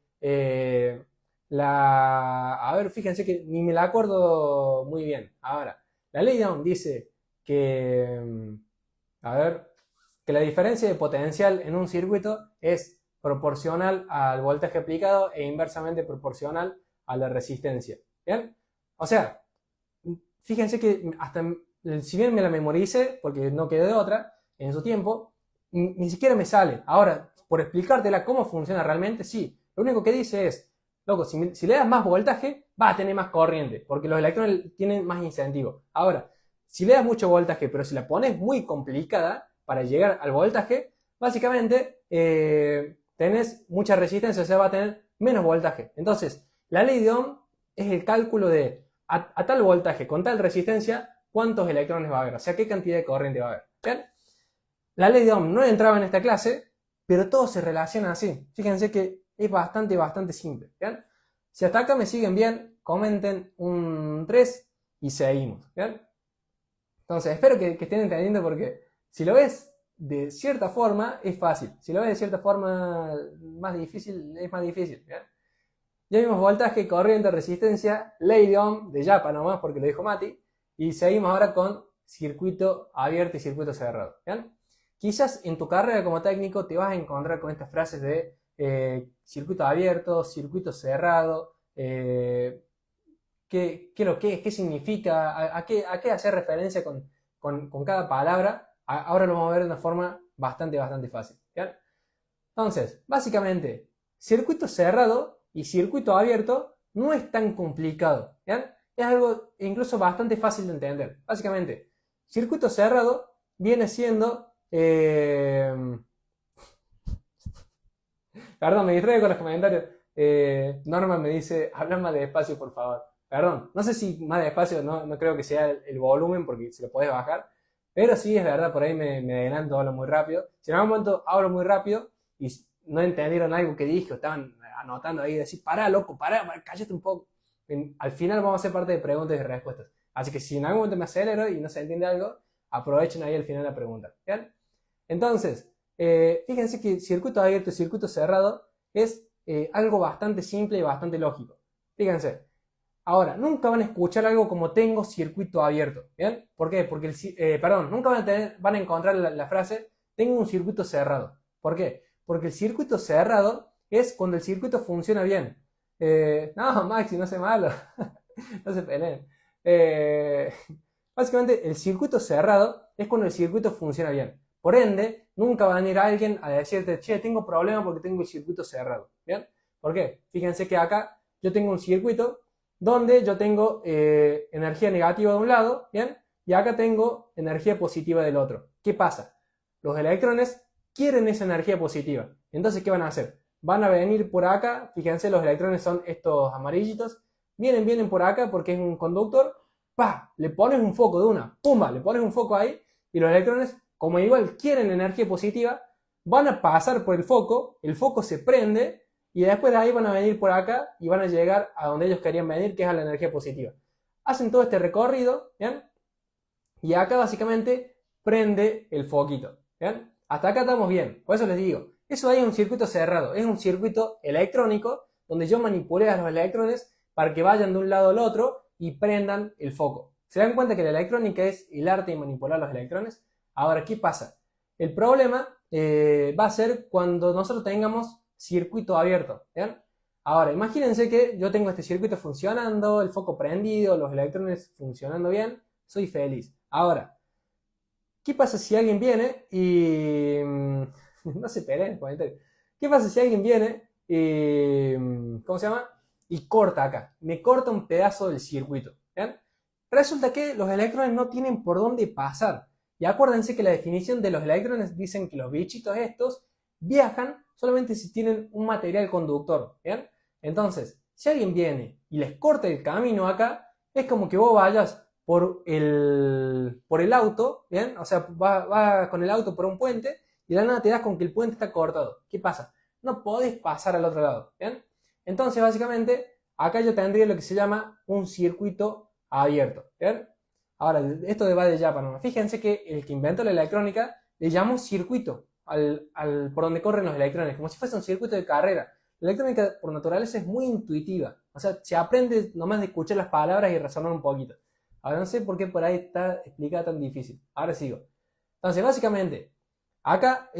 a ver, fíjense que ni me la acuerdo muy bien. Ahora, la ley de Ohm dice que, a ver, que la diferencia de potencial en un circuito es proporcional al voltaje aplicado e inversamente proporcional a la resistencia. ¿Bien? O sea, fíjense que hasta, si bien me la memoricé, porque no quedé de otra, en su tiempo, ni siquiera me sale. Ahora, por explicártela cómo funciona realmente, sí. Lo único que dice es, loco, si le das más voltaje, va a tener más corriente, porque los electrones tienen más incentivo. Ahora, si le das mucho voltaje, pero si la pones muy complicada para llegar al voltaje, básicamente tenés mucha resistencia, o sea, va a tener menos voltaje. Entonces, la ley de Ohm es el cálculo de a tal voltaje con tal resistencia, cuántos electrones va a haber, o sea, qué cantidad de corriente va a haber. ¿Bien? La ley de Ohm no entraba en esta clase, pero todo se relaciona así. Fíjense que es bastante simple. ¿Bien? Si hasta acá me siguen bien, comenten un 3 y seguimos. ¿Bien? Entonces, espero que estén entendiendo porque si lo ves de cierta forma, es fácil. Si lo ves de cierta forma más difícil, es más difícil. ¿Bien? Ya vimos voltaje, corriente, resistencia, ley de Ohm, de Yapa nomás porque lo dijo Mati. Y seguimos ahora con circuito abierto y circuito cerrado. ¿Bien? Quizás en tu carrera como técnico te vas a encontrar con estas frases de circuito abierto, circuito cerrado, qué lo que es, qué significa, a qué hacer referencia con cada palabra. Ahora lo vamos a ver de una forma bastante fácil. ¿Bien? Entonces, básicamente, circuito cerrado y circuito abierto no es tan complicado. ¿Bien? Es algo incluso bastante fácil de entender. Básicamente, circuito cerrado viene siendo... Perdón, me distraigo con los comentarios. Norma me dice, habla más despacio, por favor. Perdón, no sé si más despacio, no creo que sea el volumen, porque se lo podés bajar. Pero sí, es verdad, por ahí me adelanto, hablo muy rápido. Si en algún momento hablo muy rápido y no entendieron algo que dije o estaban anotando ahí, decir, pará, loco, pará, cállate un poco. Al final vamos a hacer parte de preguntas y respuestas. Así que si en algún momento me acelero y no se entiende algo, aprovechen ahí al final la pregunta. ¿Bien? Entonces, fíjense que circuito abierto y circuito cerrado es algo bastante simple y bastante lógico. Fíjense. Ahora, nunca van a escuchar algo como tengo circuito abierto. ¿Bien? ¿Por qué? Porque nunca van a encontrar la frase tengo un circuito cerrado. ¿Por qué? Porque el circuito cerrado es cuando el circuito funciona bien. No, Maxi, no sé malo. No se peleen. Básicamente, el circuito cerrado es cuando el circuito funciona bien. Por ende, nunca va a venir alguien a decirte, che, tengo problemas porque tengo el circuito cerrado. ¿Bien? ¿Por qué? Fíjense que acá yo tengo un circuito donde yo tengo energía negativa de un lado, ¿bien? Y acá tengo energía positiva del otro. ¿Qué pasa? Los electrones quieren esa energía positiva. Entonces, ¿qué van a hacer? Van a venir por acá, fíjense, los electrones son estos amarillitos, vienen por acá porque es un conductor, ¡pah! Le pones un foco de una, ¡pumba! Le pones un foco ahí y los electrones, como igual quieren energía positiva, van a pasar por el foco se prende y después de ahí van a venir por acá y van a llegar a donde ellos querían venir, que es a la energía positiva. Hacen todo este recorrido, ¿bien? Y acá básicamente prende el foquito, ¿bien? Hasta acá estamos bien, por eso les digo, eso ahí es un circuito cerrado, es un circuito electrónico donde yo manipulé a los electrones para que vayan de un lado al otro y prendan el foco. ¿Se dan cuenta que la electrónica es el arte de manipular los electrones? Ahora, ¿qué pasa? El problema va a ser cuando nosotros tengamos circuito abierto, ¿bien? Ahora, imagínense que yo tengo este circuito funcionando, el foco prendido, los electrones funcionando bien, soy feliz. Ahora, ¿qué pasa si alguien viene y... no se peleen en el comentario. ¿Qué pasa si alguien viene y... ¿cómo se llama? Y corta acá. Me corta un pedazo del circuito. ¿Bien? Resulta que los electrones no tienen por dónde pasar. Y acuérdense que la definición de los electrones dicen que los bichitos estos viajan solamente si tienen un material conductor. ¿Bien? Entonces, si alguien viene y les corta el camino acá, es como que vos vayas por el auto, ¿bien? O sea, va con el auto por un puente y de la nada te das con que el puente está cortado. ¿Qué pasa? No podés pasar al otro lado, ¿bien? Entonces, básicamente, acá yo tendría lo que se llama un circuito abierto, ¿bien? Ahora, esto va de Japan, ¿no? Fíjense que el que inventó la electrónica le llamó circuito por donde corren los electrones, como si fuese un circuito de carrera. La electrónica, por naturaleza, es muy intuitiva. O sea, se aprende nomás de escuchar las palabras y razonar un poquito. Ahora no sé por qué por ahí está explicada tan difícil. Ahora sigo. Entonces, básicamente, acá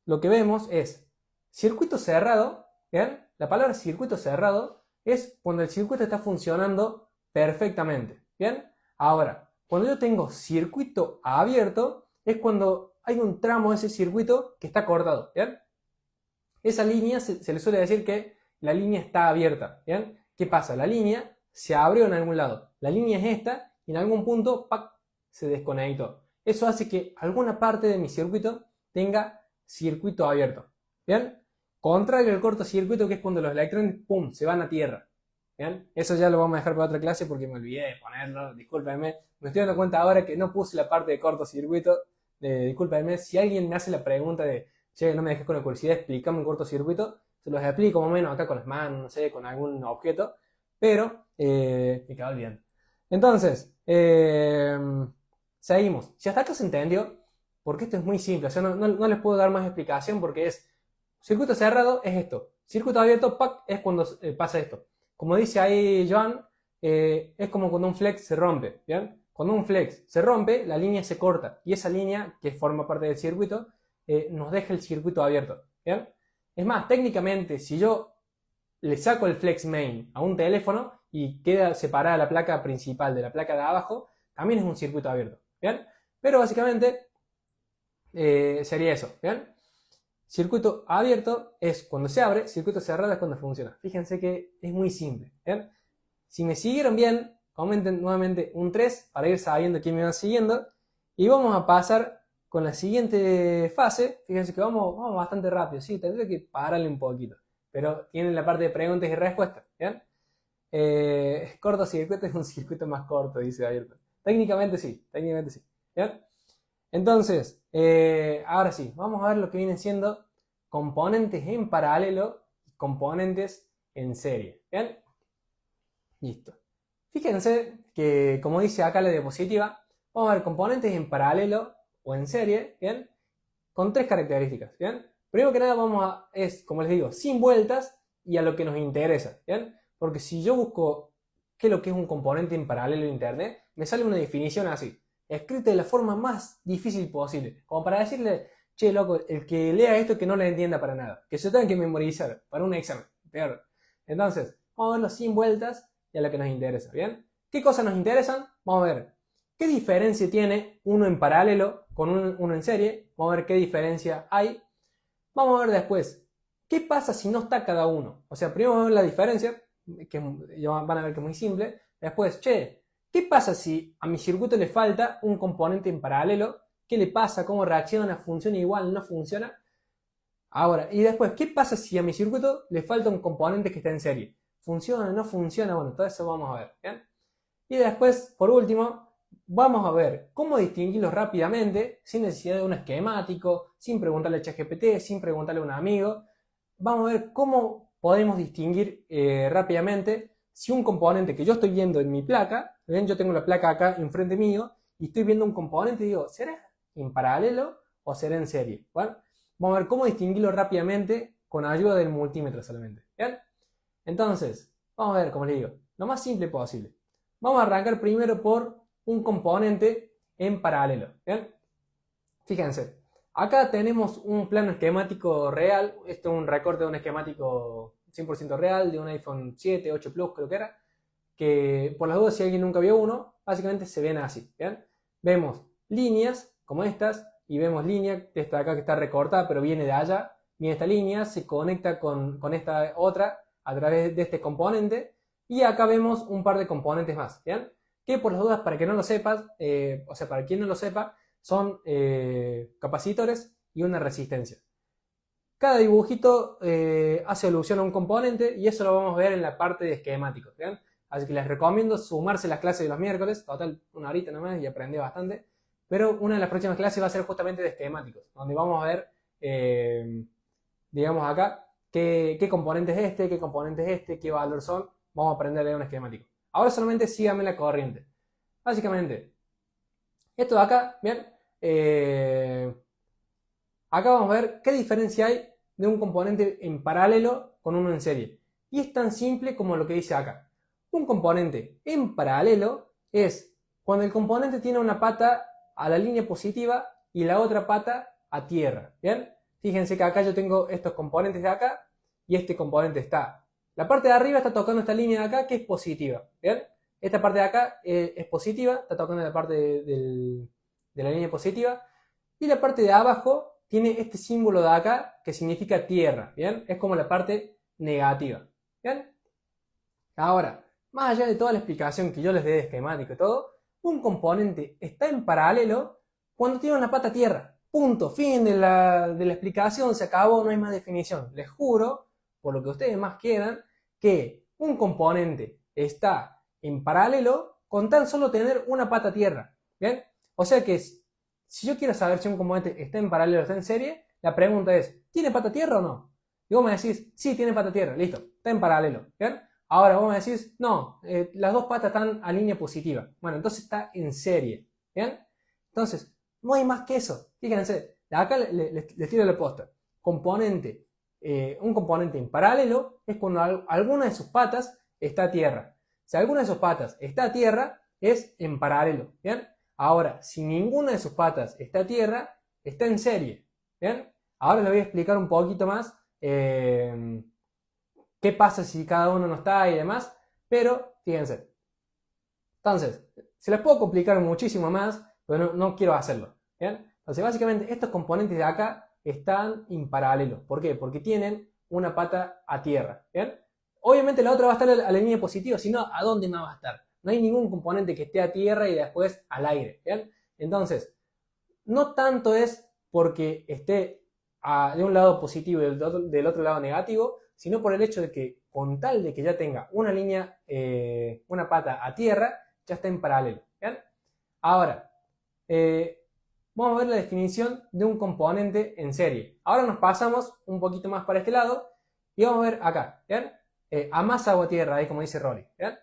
lo que vemos es circuito cerrado, ¿bien? La palabra circuito cerrado es cuando el circuito está funcionando perfectamente, ¿bien? Ahora, cuando yo tengo circuito abierto, es cuando hay un tramo de ese circuito que está cortado, ¿bien? Esa línea se le suele decir que la línea está abierta, ¿bien? ¿Qué pasa? La línea se abrió en algún lado. La línea es esta y en algún punto ¡pac!, se desconectó. Eso hace que alguna parte de mi circuito tenga circuito abierto, ¿bien? Contrario al cortocircuito, que es cuando los electrones, ¡pum!, se van a tierra, ¿bien? Eso ya lo vamos a dejar para otra clase porque me olvidé de ponerlo, discúlpenme. Me estoy dando cuenta ahora que no puse la parte de cortocircuito. Discúlpenme, si alguien me hace la pregunta de, che, no me dejes con la curiosidad, explícame un cortocircuito, se los explico más o menos acá con las manos, no sé, con algún objeto, pero me quedo olvidando. Entonces, seguimos. Si hasta acá se entendió, porque esto es muy simple, o sea, no les puedo dar más explicación porque es circuito cerrado es esto, circuito abierto ¡pac!, es cuando pasa esto. Como dice ahí Joan, es como cuando un flex se rompe, ¿bien? Cuando un flex se rompe, la línea se corta y esa línea, que forma parte del circuito, nos deja el circuito abierto, ¿bien? Es más, técnicamente, si yo le saco el flex main a un teléfono y queda separada la placa principal de la placa de abajo, también es un circuito abierto, ¿bien? Pero básicamente sería eso, ¿bien? Circuito abierto es cuando se abre, circuito cerrado es cuando funciona. Fíjense que es muy simple, ¿bien? Si me siguieron bien, comenten nuevamente un 3 para ir sabiendo quién me va siguiendo. Y vamos a pasar con la siguiente fase. Fíjense que vamos bastante rápido, sí, tendré que pararle un poquito. Pero tienen la parte de preguntas y respuestas, ¿bien? Cortocircuito es un circuito más corto, dice abierto. Técnicamente sí, ¿bien? Entonces, ahora sí, vamos a ver lo que vienen siendo componentes en paralelo y componentes en serie, ¿bien? Listo. Fíjense que, como dice acá la diapositiva, vamos a ver componentes en paralelo o en serie, ¿bien? Con tres características, ¿bien? Primero que nada es, como les digo, sin vueltas y a lo que nos interesa, ¿bien? Porque si yo busco qué es lo que es un componente en paralelo en internet, me sale una definición así, escrita de la forma más difícil posible, como para decirle, che, loco, el que lea esto que no le entienda para nada, que se tenga que memorizar para un examen, peor. Entonces, vamos a verlo sin vueltas y a lo que nos interesa, ¿bien? ¿Qué cosas nos interesan? Vamos a ver qué diferencia tiene uno en paralelo con uno en serie, vamos a ver qué diferencia hay. Vamos a ver después, ¿qué pasa si no está cada uno? O sea, primero vamos a ver la diferencia, que van a ver que es muy simple. Después, che, ¿qué pasa si a mi circuito le falta un componente en paralelo? ¿Qué le pasa? ¿Cómo reacciona? ¿Funciona igual? ¿No funciona? Ahora, y después, ¿qué pasa si a mi circuito le falta un componente que está en serie? ¿Funciona? ¿No funciona? Bueno, todo eso vamos a ver, ¿bien? Y después, por último, vamos a ver cómo distinguirlos rápidamente, sin necesidad de un esquemático, sin preguntarle a ChatGPT, sin preguntarle a un amigo. Vamos a ver cómo podemos distinguir rápidamente si un componente que yo estoy viendo en mi placa, ¿ven? Yo tengo la placa acá enfrente mío y estoy viendo un componente y digo, ¿será en paralelo o será en serie? ¿Bueno? Vamos a ver cómo distinguirlo rápidamente con ayuda del multímetro solamente, ¿bien? Entonces, vamos a ver, como les digo, lo más simple posible. Vamos a arrancar primero por un componente en paralelo, ¿bien? Fíjense, acá tenemos un plano esquemático real, esto es un recorte de un esquemático 100% real, de un iPhone 7, 8 Plus creo que era, que por las dudas si alguien nunca vio uno, básicamente se ven así, ¿bien? Vemos líneas como estas, y vemos línea, esta de acá que está recortada, pero viene de allá, viene esta línea, se conecta con esta otra a través de este componente, y acá vemos un par de componentes más, ¿bien? Que por las dudas, para que no lo sepas, o sea, para quien no lo sepa, son capacitores y una resistencia. Cada dibujito hace alusión a un componente y eso lo vamos a ver en la parte de esquemáticos, ¿bien? Así que les recomiendo sumarse a las clases de los miércoles, total una horita nomás y aprendí bastante. Pero una de las próximas clases va a ser justamente de esquemáticos, donde vamos a ver, digamos acá, qué componente es este, qué componente es este, qué valor son. Vamos a aprender a leer un esquemático. Ahora solamente síganme la corriente. Básicamente, esto de acá, bien, acá vamos a ver qué diferencia hay de un componente en paralelo con uno en serie. Y es tan simple como lo que dice acá. Un componente en paralelo es cuando el componente tiene una pata a la línea positiva y la otra pata a tierra, ¿bien? fíjense que acá yo tengo estos componentes de acá y este componente está. La parte de arriba está tocando esta línea de acá que es positiva, ¿bien? Esta parte de acá es positiva, está tocando la parte de la línea positiva. Y la parte de abajo tiene este símbolo de acá que significa tierra, ¿bien? Es como la parte negativa, ¿bien? Ahora, más allá de toda la explicación que yo les dé de esquemático y todo, un componente está en paralelo cuando tiene una pata tierra. Punto, fin de la explicación, se acabó, no hay más definición. Les juro, por lo que ustedes más quieran, que un componente está en paralelo con tan solo tener una pata tierra, ¿bien? O sea que si yo quiero saber si un componente está en paralelo o está en serie, la pregunta es, ¿tiene pata tierra o no? Y vos me decís, sí, tiene pata tierra, listo, está en paralelo, ¿bien? Ahora vos me decís, no, las dos patas están a línea positiva. Bueno, entonces está en serie, ¿bien? Entonces, no hay más que eso. Fíjense, acá les tiro la posta. Componente, un componente en paralelo es cuando alguna de sus patas está a tierra. Si alguna de sus patas está a tierra, es en paralelo, ¿bien? Ahora, si ninguna de sus patas está a tierra, está en serie, ¿bien? Ahora les voy a explicar un poquito más qué pasa si cada uno no está y demás, pero fíjense. Entonces, se les puedo complicar muchísimo más, pero no quiero hacerlo, ¿bien? Entonces, básicamente, estos componentes de acá están en paralelo. ¿Por qué? Porque tienen una pata a tierra, ¿bien? Obviamente la otra va a estar a la línea positiva, si no, ¿a dónde más va a estar? No hay ningún componente que esté a tierra y después al aire, ¿bien? Entonces, no tanto es porque esté de un lado positivo y del otro lado negativo, sino por el hecho de que con tal de que ya tenga una línea, una pata a tierra, ya está en paralelo, ¿bien? Ahora, vamos a ver la definición de un componente en serie. Ahora nos pasamos un poquito más para este lado y vamos a ver acá, ¿bien? A más agua tierra, ahí como dice Rory, ¿bien?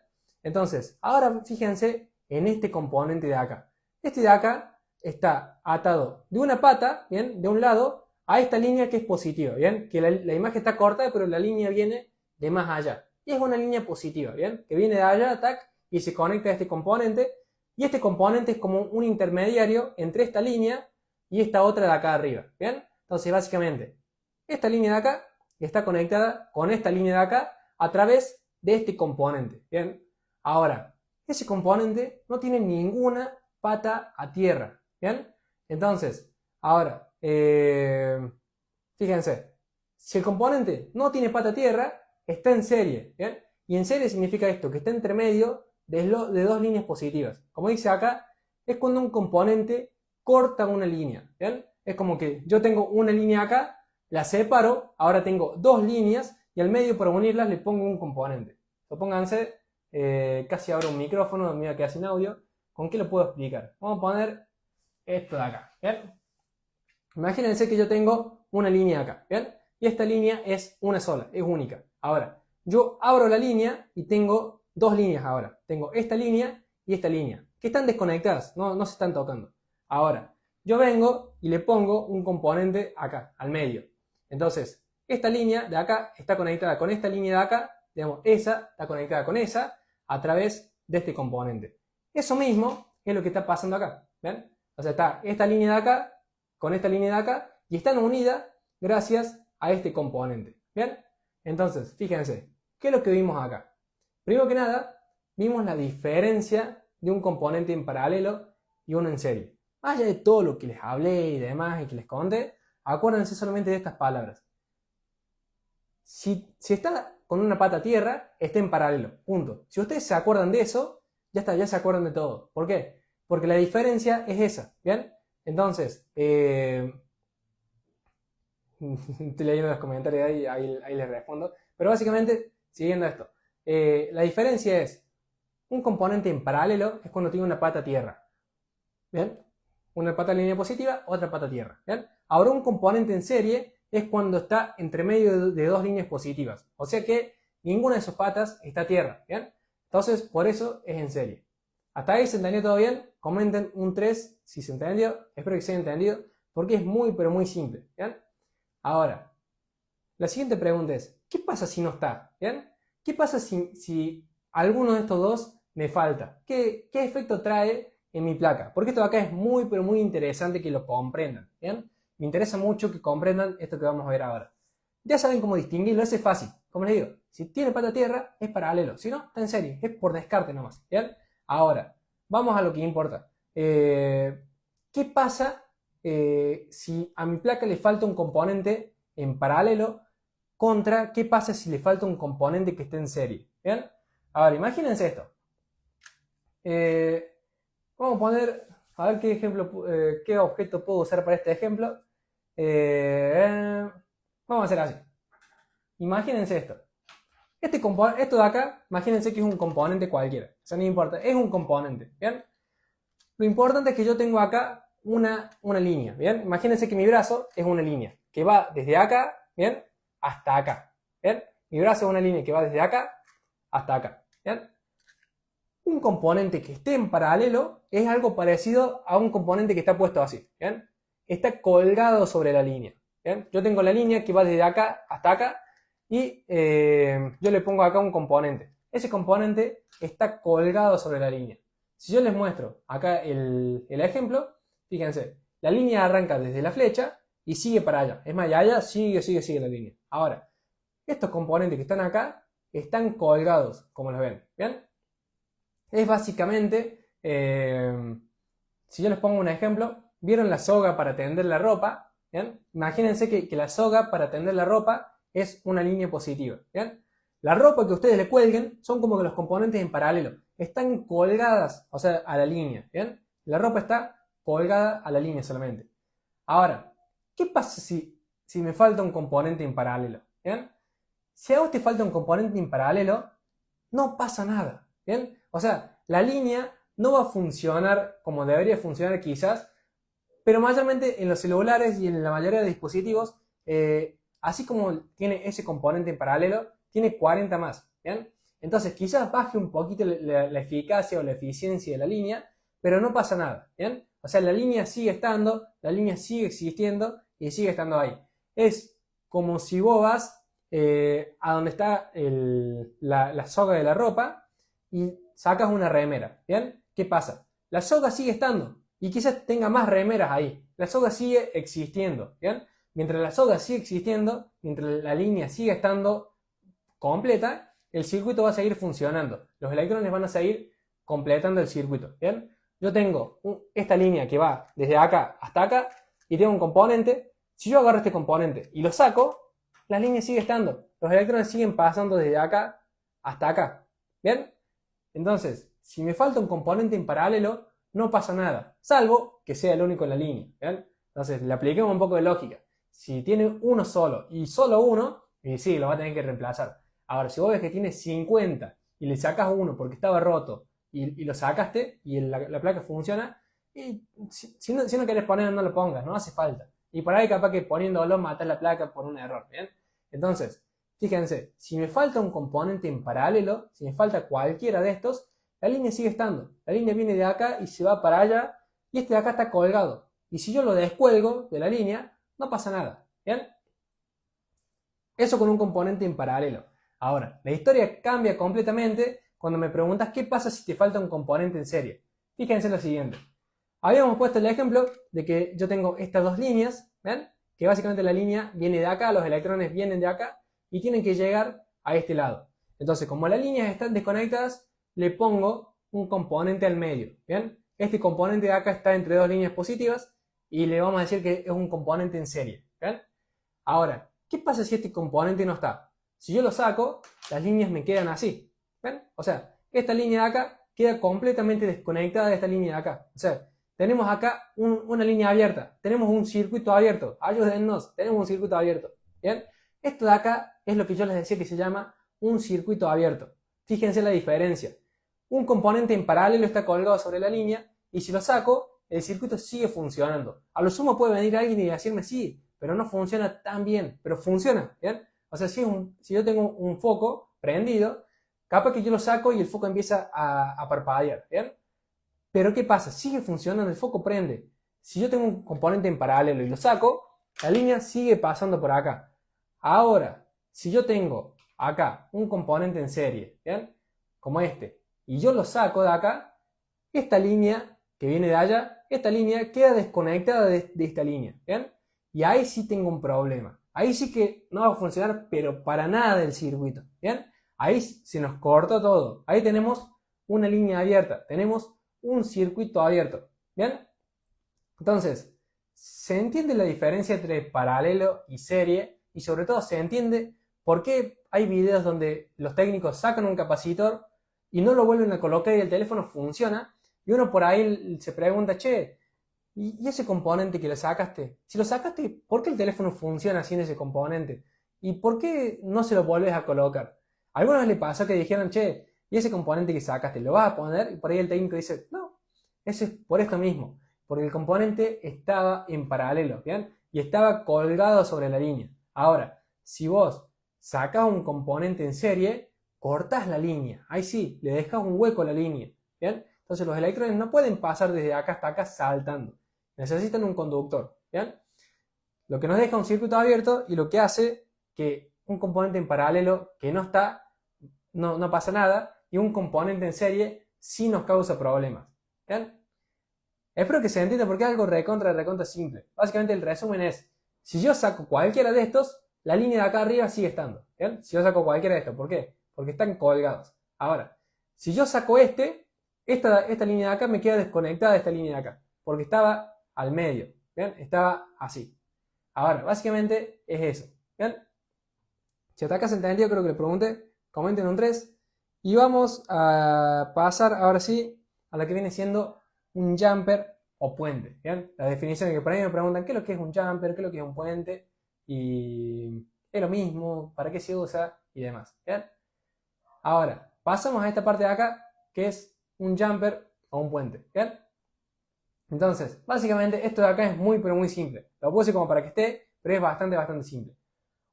Entonces, ahora fíjense en este componente de acá. Este de acá está atado de una pata, ¿bien? De un lado a esta línea que es positiva, ¿bien? Que la imagen está corta, pero la línea viene de más allá. Y es una línea positiva, ¿bien? Que viene de allá, tac, y se conecta a este componente. Y este componente es como un intermediario entre esta línea y esta otra de acá arriba, ¿bien? Entonces, básicamente, esta línea de acá está conectada con esta línea de acá a través de este componente, ¿bien? Ahora, ese componente no tiene ninguna pata a tierra, ¿bien? Entonces, ahora, fíjense, si el componente no tiene pata a tierra, está en serie, ¿bien? Y en serie significa esto, que está entre medio de dos líneas positivas. Como dice acá, es cuando un componente corta una línea, ¿bien? Es como que yo tengo una línea acá, la separo, ahora tengo dos líneas y al medio para unirlas le pongo un componente. Supónganse, casi abro un micrófono, me voy a quedar sin audio. ¿Con qué lo puedo explicar? Vamos a poner esto de acá, ¿bien? Imagínense que yo tengo una línea acá, ¿bien? Y esta línea es una sola, es única. Ahora, yo abro la línea y tengo dos líneas ahora. Tengo esta línea y esta línea, que están desconectadas, no se están tocando. Ahora, yo vengo y le pongo un componente acá, al medio. Entonces, esta línea de acá está conectada con esta línea de acá, digamos, esa está conectada con esa a través de este componente. Eso mismo es lo que está pasando acá, ¿ven? O sea, está esta línea de acá con esta línea de acá y están unidas gracias a este componente, ¿bien? Entonces, fíjense, ¿qué es lo que vimos acá? Primero que nada, vimos la diferencia de un componente en paralelo y uno en serie. Más allá de todo lo que les hablé y demás y que les conté, acuérdense solamente de estas palabras. Si está con una pata a tierra, está en paralelo, punto. Si ustedes se acuerdan de eso, ya está, ya se acuerdan de todo. ¿Por qué? Porque la diferencia es esa, ¿bien? Entonces, estoy leyendo los comentarios ahí les respondo. Pero básicamente, siguiendo esto, la diferencia es, un componente en paralelo es cuando tiene una pata a tierra, ¿bien? Una pata en línea positiva, otra pata a tierra, ¿bien? Ahora un componente en serie es cuando está entre medio de dos líneas positivas. O sea que ninguna de sus patas está a tierra, ¿bien? Entonces, por eso es en serie. ¿Hasta ahí se entendió todo bien? Comenten un 3 si se entendió. Espero que se haya entendido, porque es muy, pero muy simple, ¿bien? Ahora, la siguiente pregunta es, ¿qué pasa si no está? ¿Bien? ¿Qué pasa si alguno de estos dos me falta? ¿Qué efecto trae en mi placa? Porque esto de acá es muy, pero muy interesante que lo comprendan, ¿bien? me interesa mucho que comprendan esto que vamos a ver ahora. Ya saben cómo distinguirlo, eso es fácil. Como les digo, si tiene pata a tierra, es paralelo. Si no, está en serie, es por descarte nomás. ¿Bien? Ahora, vamos a lo que importa. ¿Qué pasa si a mi placa le falta un componente en paralelo contra qué pasa si le falta un componente que esté en serie? ¿Bien? Ahora, imagínense esto. Vamos a poner, a ver qué ejemplo, qué objeto puedo usar para este ejemplo. Vamos a hacer así. Imagínense esto. Esto de acá, imagínense que es un componente cualquiera. O sea, no importa, es un componente. ¿Bien? Lo importante es que yo tengo acá una línea. ¿Bien? Imagínense que mi brazo es una línea que va desde acá, ¿bien? Hasta acá. ¿Bien? Mi brazo es una línea que va desde acá hasta acá. ¿Bien? Un componente que esté en paralelo es algo parecido a un componente que está puesto así. ¿Bien? Está colgado sobre la línea. ¿Bien? Yo tengo la línea que va desde acá hasta acá y yo le pongo acá un componente. Ese componente está colgado sobre la línea. Si yo les muestro acá el ejemplo, fíjense, la línea arranca desde la flecha y sigue para allá. Es más, y allá sigue la línea. Ahora, estos componentes que están acá están colgados, como los ven. ¿Bien? Es básicamente, si yo les pongo un ejemplo, ¿vieron la soga para tender la ropa? ¿Bien? Imagínense que la soga para tender la ropa es una línea positiva. ¿Bien? La ropa que ustedes le cuelguen son como que los componentes en paralelo. Están colgadas, o sea, a la línea. ¿Bien? La ropa está colgada a la línea solamente. Ahora, ¿qué pasa si me falta un componente en paralelo? ¿Bien? Si a vos te falta un componente en paralelo, no pasa nada. ¿Bien? O sea, la línea no va a funcionar como debería funcionar quizás, pero mayormente en los celulares y en la mayoría de dispositivos, así como tiene ese componente en paralelo, tiene 40 más. ¿Bien? Entonces quizás baje un poquito la eficacia o la eficiencia de la línea, pero no pasa nada. ¿Bien? O sea, la línea sigue estando, la línea sigue existiendo y sigue estando ahí. Es como si vos vas a donde está la soga de la ropa y sacas una remera. ¿Bien? ¿Qué pasa? La soga sigue estando y quizás tenga más remeras ahí. La soga sigue existiendo. ¿Bien? Mientras la soga sigue existiendo, mientras la línea sigue estando completa, el circuito va a seguir funcionando. Los electrones van a seguir completando el circuito. ¿Bien? Yo tengo esta línea que va desde acá hasta acá y tengo un componente. Si yo agarro este componente y lo saco, la línea sigue estando. Los electrones siguen pasando desde acá hasta acá. ¿Bien? Entonces, si me falta un componente en paralelo, no pasa nada, salvo que sea el único en la línea. ¿Bien? Entonces, le apliquemos un poco de lógica. Si tiene uno solo y solo uno, y sí, lo va a tener que reemplazar. Ahora, si vos ves que tiene 50 y le sacas uno porque estaba roto y lo sacaste y la placa funciona, y si no querés ponerlo, no lo pongas, no hace falta. Y por ahí capaz que poniéndolo matas la placa por un error. ¿Bien? Entonces, fíjense, si me falta un componente en paralelo, si me falta cualquiera de estos, la línea sigue estando. La línea viene de acá y se va para allá y este de acá está colgado. Y si yo lo descuelgo de la línea, no pasa nada. ¿Bien? Eso con un componente en paralelo. Ahora, la historia cambia completamente cuando me preguntas qué pasa si te falta un componente en serie. Fíjense lo siguiente. Habíamos puesto el ejemplo de que yo tengo estas dos líneas, ¿ven? Que básicamente la línea viene de acá, los electrones vienen de acá y tienen que llegar a este lado. Entonces, como las líneas están desconectadas, le pongo un componente al medio. ¿Bien? Este componente de acá está entre dos líneas positivas y le vamos a decir que es un componente en serie. ¿Bien? Ahora, ¿qué pasa si este componente no está? Si yo lo saco, las líneas me quedan así. ¿Ven? O sea, esta línea de acá queda completamente desconectada de esta línea de acá. O sea, tenemos acá una línea abierta, tenemos un circuito abierto, ayúdennos, tenemos un circuito abierto. ¿Bien? Esto de acá es lo que yo les decía que se llama un circuito abierto. Fíjense la diferencia. Un componente en paralelo está colgado sobre la línea y si lo saco, el circuito sigue funcionando. A lo sumo puede venir alguien y decirme sí, pero no funciona tan bien, pero funciona. ¿Bien? O sea, si yo tengo un foco prendido, capaz que yo lo saco y el foco empieza a parpadear. ¿Bien? Pero ¿qué pasa? Sigue funcionando, el foco prende. Si yo tengo un componente en paralelo y lo saco, la línea sigue pasando por acá. Ahora, si yo tengo acá un componente en serie, ¿bien? Como este, y yo lo saco de acá, esta línea que viene de allá, esta línea queda desconectada de esta línea, ¿bien? y ahí sí tengo un problema. Ahí sí que no va a funcionar, pero para nada el circuito. ¿Bien? Ahí se nos cortó todo. Ahí tenemos una línea abierta. Tenemos un circuito abierto. ¿Bien? Entonces, se entiende la diferencia entre paralelo y serie. Y sobre todo se entiende por qué hay videos donde los técnicos sacan un capacitor y no lo vuelven a colocar y el teléfono funciona. Y uno por ahí se pregunta, che, ¿y ese componente que lo sacaste? Si lo sacaste, ¿por qué el teléfono funciona sin ese componente? ¿Y por qué no se lo vuelves a colocar? A algunos les pasó que dijeron, che, ¿y ese componente que sacaste lo vas a poner? Y por ahí el técnico dice, no, eso es por esto mismo. Porque el componente estaba en paralelo, ¿bien? Y estaba colgado sobre la línea. Ahora, si vos sacás un componente en serie, cortás la línea. Ahí sí, le dejas un hueco a la línea, ¿bien? Entonces los electrones no pueden pasar desde acá hasta acá saltando. Necesitan un conductor, ¿bien? Lo que nos deja un circuito abierto y lo que hace que un componente en paralelo que no está, no pasa nada, y un componente en serie sí nos causa problemas, ¿bien? Espero que se entienda porque es algo recontra simple. Básicamente el resumen es, si yo saco cualquiera de estos, la línea de acá arriba sigue estando, ¿bien? Si yo saco cualquiera de estos, ¿por qué? Porque están colgados. Ahora, si yo saco esta línea de acá me queda desconectada de esta línea de acá, porque estaba al medio, ¿bien? Estaba así. Ahora, básicamente es eso, ¿bien? Si hasta acá se entendió, creo que le pregunté, comenten un 3. Y vamos a pasar ahora sí a la que viene siendo un jumper o puente, ¿bien? La definición que por ahí me preguntan qué es lo que es un jumper, qué es lo que es un puente, y es lo mismo, para qué se usa y demás, ¿bien? Ahora, pasamos a esta parte de acá, que es un jumper o un puente, ¿bien? Entonces, básicamente esto de acá es muy pero muy simple. Lo puse como para que esté, pero es bastante simple.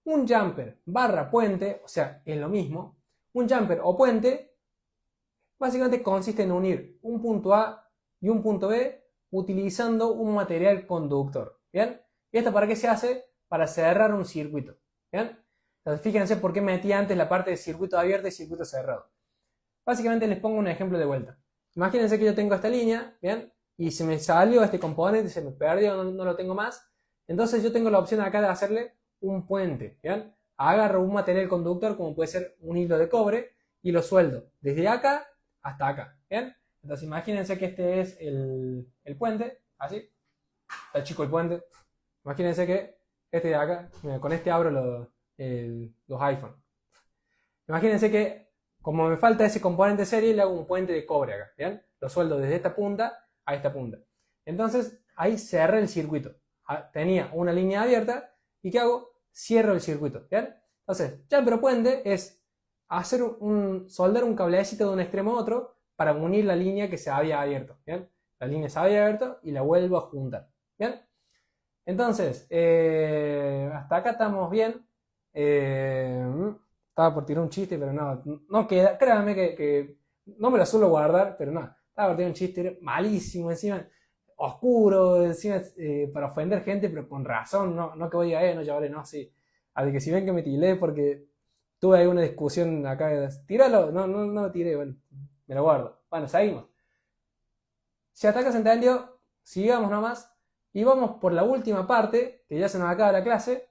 Un jumper barra puente, o sea, es lo mismo. Un jumper o puente básicamente consiste en unir un punto A y un punto B utilizando un material conductor, ¿bien? ¿Y esto para qué se hace? Para cerrar un circuito, ¿bien? Entonces fíjense por qué metí antes la parte de circuito abierto y circuito cerrado. Básicamente les pongo un ejemplo de vuelta. Imagínense que yo tengo esta línea, ¿bien? Y se me salió este componente, se me perdió, no lo tengo más. Entonces yo tengo la opción acá de hacerle un puente, ¿bien? Agarro un material conductor como puede ser un hilo de cobre y lo sueldo desde acá hasta acá, ¿bien? Entonces imagínense que este es el puente, así, está chico el puente. Imagínense que este de acá, mira, con este abro los iPhone. Imagínense que como me falta ese componente serie, le hago un puente de cobre acá, ¿bien? Lo sueldo desde esta punta a esta punta. Entonces ahí cerré el circuito. Tenía una línea abierta y ¿qué hago? Cierro el circuito, ¿bien? Entonces, jumper puente es soldar un cablecito de un extremo a otro para unir la línea que se había abierto, ¿bien? La línea se había abierto y la vuelvo a juntar, ¿bien? Entonces, hasta acá estamos bien. Estaba por tirar un chiste, pero no queda. Créanme que no me lo suelo guardar, pero no. Estaba por tirar un chiste malísimo, encima oscuro, encima para ofender gente, pero con razón. No que voy a no, chavales, no, sí. Así que si ven que me tiré porque tuve ahí una discusión acá, tíralo, no lo tiré, bueno, me lo guardo. Bueno, seguimos. Si hasta acá se entendió, sigamos nomás y vamos por la última parte, que ya se nos acaba la clase,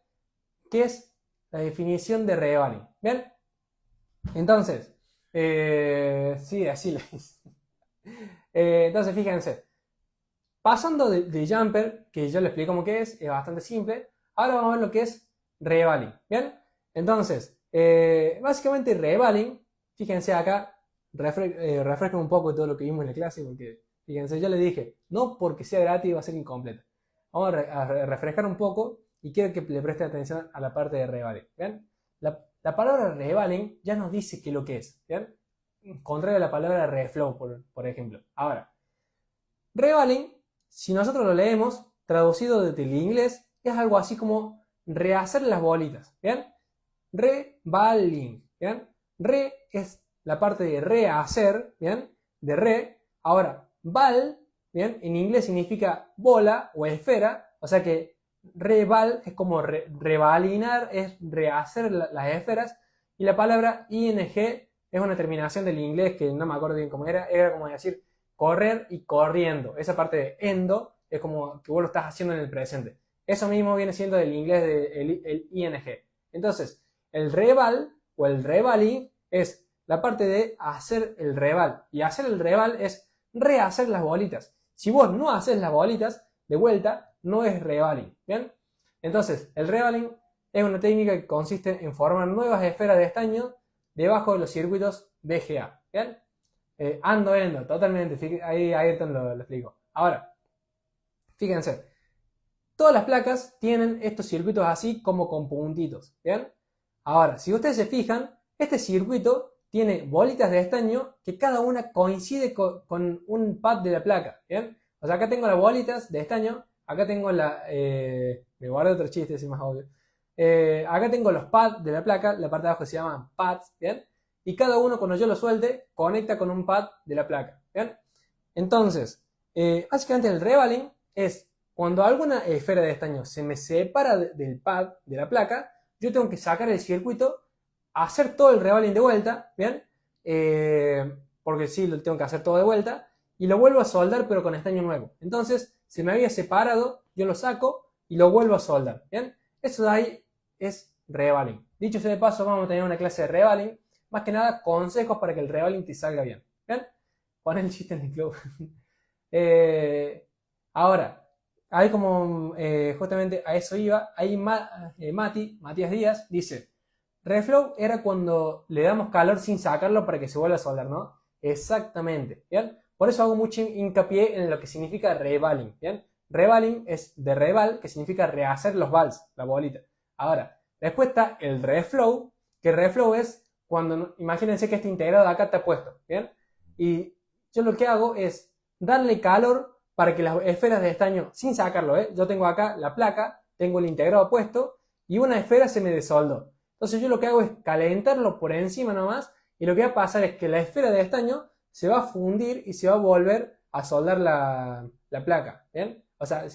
que es la definición de revaling. ¿Bien? Entonces, sí, así lo hice. Entonces, fíjense, pasando de jumper, que yo les explico cómo que es bastante simple, ahora vamos a ver lo que es revaling. ¿Bien? Entonces, básicamente revaling, fíjense acá, refresquen un poco de todo lo que vimos en la clase, porque fíjense, yo les dije, no porque sea gratis va a ser incompleta. Vamos a refrescar un poco y quiero que le presten atención a la parte de revaling. ¿Bien? La palabra revaling ya nos dice qué es lo que es. ¿Bien? Contrario a la palabra reflow, por ejemplo. Ahora, revaling, si nosotros lo leemos, traducido desde el inglés, es algo así como rehacer las bolitas. ¿Bien? Revaling. ¿Bien? Re es la parte de rehacer, ¿bien? De re. Ahora, val, ¿bien? En inglés significa bola o esfera, o sea que reval es como revalinar, es rehacer las esferas, y la palabra ing es una terminación del inglés que no me acuerdo bien cómo era como decir correr y corriendo. Esa parte de endo es como que vos lo estás haciendo en el presente. Eso mismo viene siendo del inglés el ing. Entonces, el reval o el revaling es la parte de hacer el reval. Y hacer el reval es rehacer las bolitas. Si vos no haces las bolitas de vuelta, no es revaling. ¿Bien? Entonces, el revaling es una técnica que consiste en formar nuevas esferas de estaño debajo de los circuitos VGA. ¿Bien? Endo, totalmente. Ahí Ayrton lo explico. Ahora, fíjense. Todas las placas tienen estos circuitos así como con puntitos. ¿Bien? Ahora, si ustedes se fijan, este circuito tiene bolitas de estaño que cada una coincide con un pad de la placa. ¿Bien? O sea, acá tengo las bolitas de estaño. Acá tengo me guardé otro chiste, es más obvio. Acá tengo los pads de la placa. La parte de abajo se llaman pads. ¿Bien? Y cada uno, cuando yo lo suelte, conecta con un pad de la placa. ¿Bien? Entonces, básicamente el revaling es cuando alguna esfera de estaño se me separa del pad de la placa, yo tengo que sacar el circuito, hacer todo el revaling de vuelta, ¿bien? Porque sí, lo tengo que hacer todo de vuelta, y lo vuelvo a soldar pero con estaño nuevo. Entonces, se me había separado, yo lo saco y lo vuelvo a soldar, ¿bien? Eso de ahí es revaling. Dicho sea de paso, vamos a tener una clase de revaling, más que nada consejos para que el revaling te salga bien, ¿bien? Pon el chiste en el club. Ahora, ahí como justamente a eso iba, ahí Matías Díaz dice, reflow era cuando le damos calor sin sacarlo para que se vuelva a soldar, ¿no? Exactamente, ¿bien? Por eso hago mucho hincapié en lo que significa revaling, ¿bien? Revaling es de reval, que significa rehacer los vals, la bolita. Ahora, después está el reflow, que reflow es cuando, imagínense que este integrado de acá está puesto, ¿bien? Y yo lo que hago es darle calor para que las esferas de estaño, sin sacarlo, yo tengo acá la placa, tengo el integrado puesto y una esfera se me desoldó. Entonces yo lo que hago es calentarlo por encima nomás y lo que va a pasar es que la esfera de estaño se va a fundir y se va a volver a soldar la placa, ¿bien? O sea,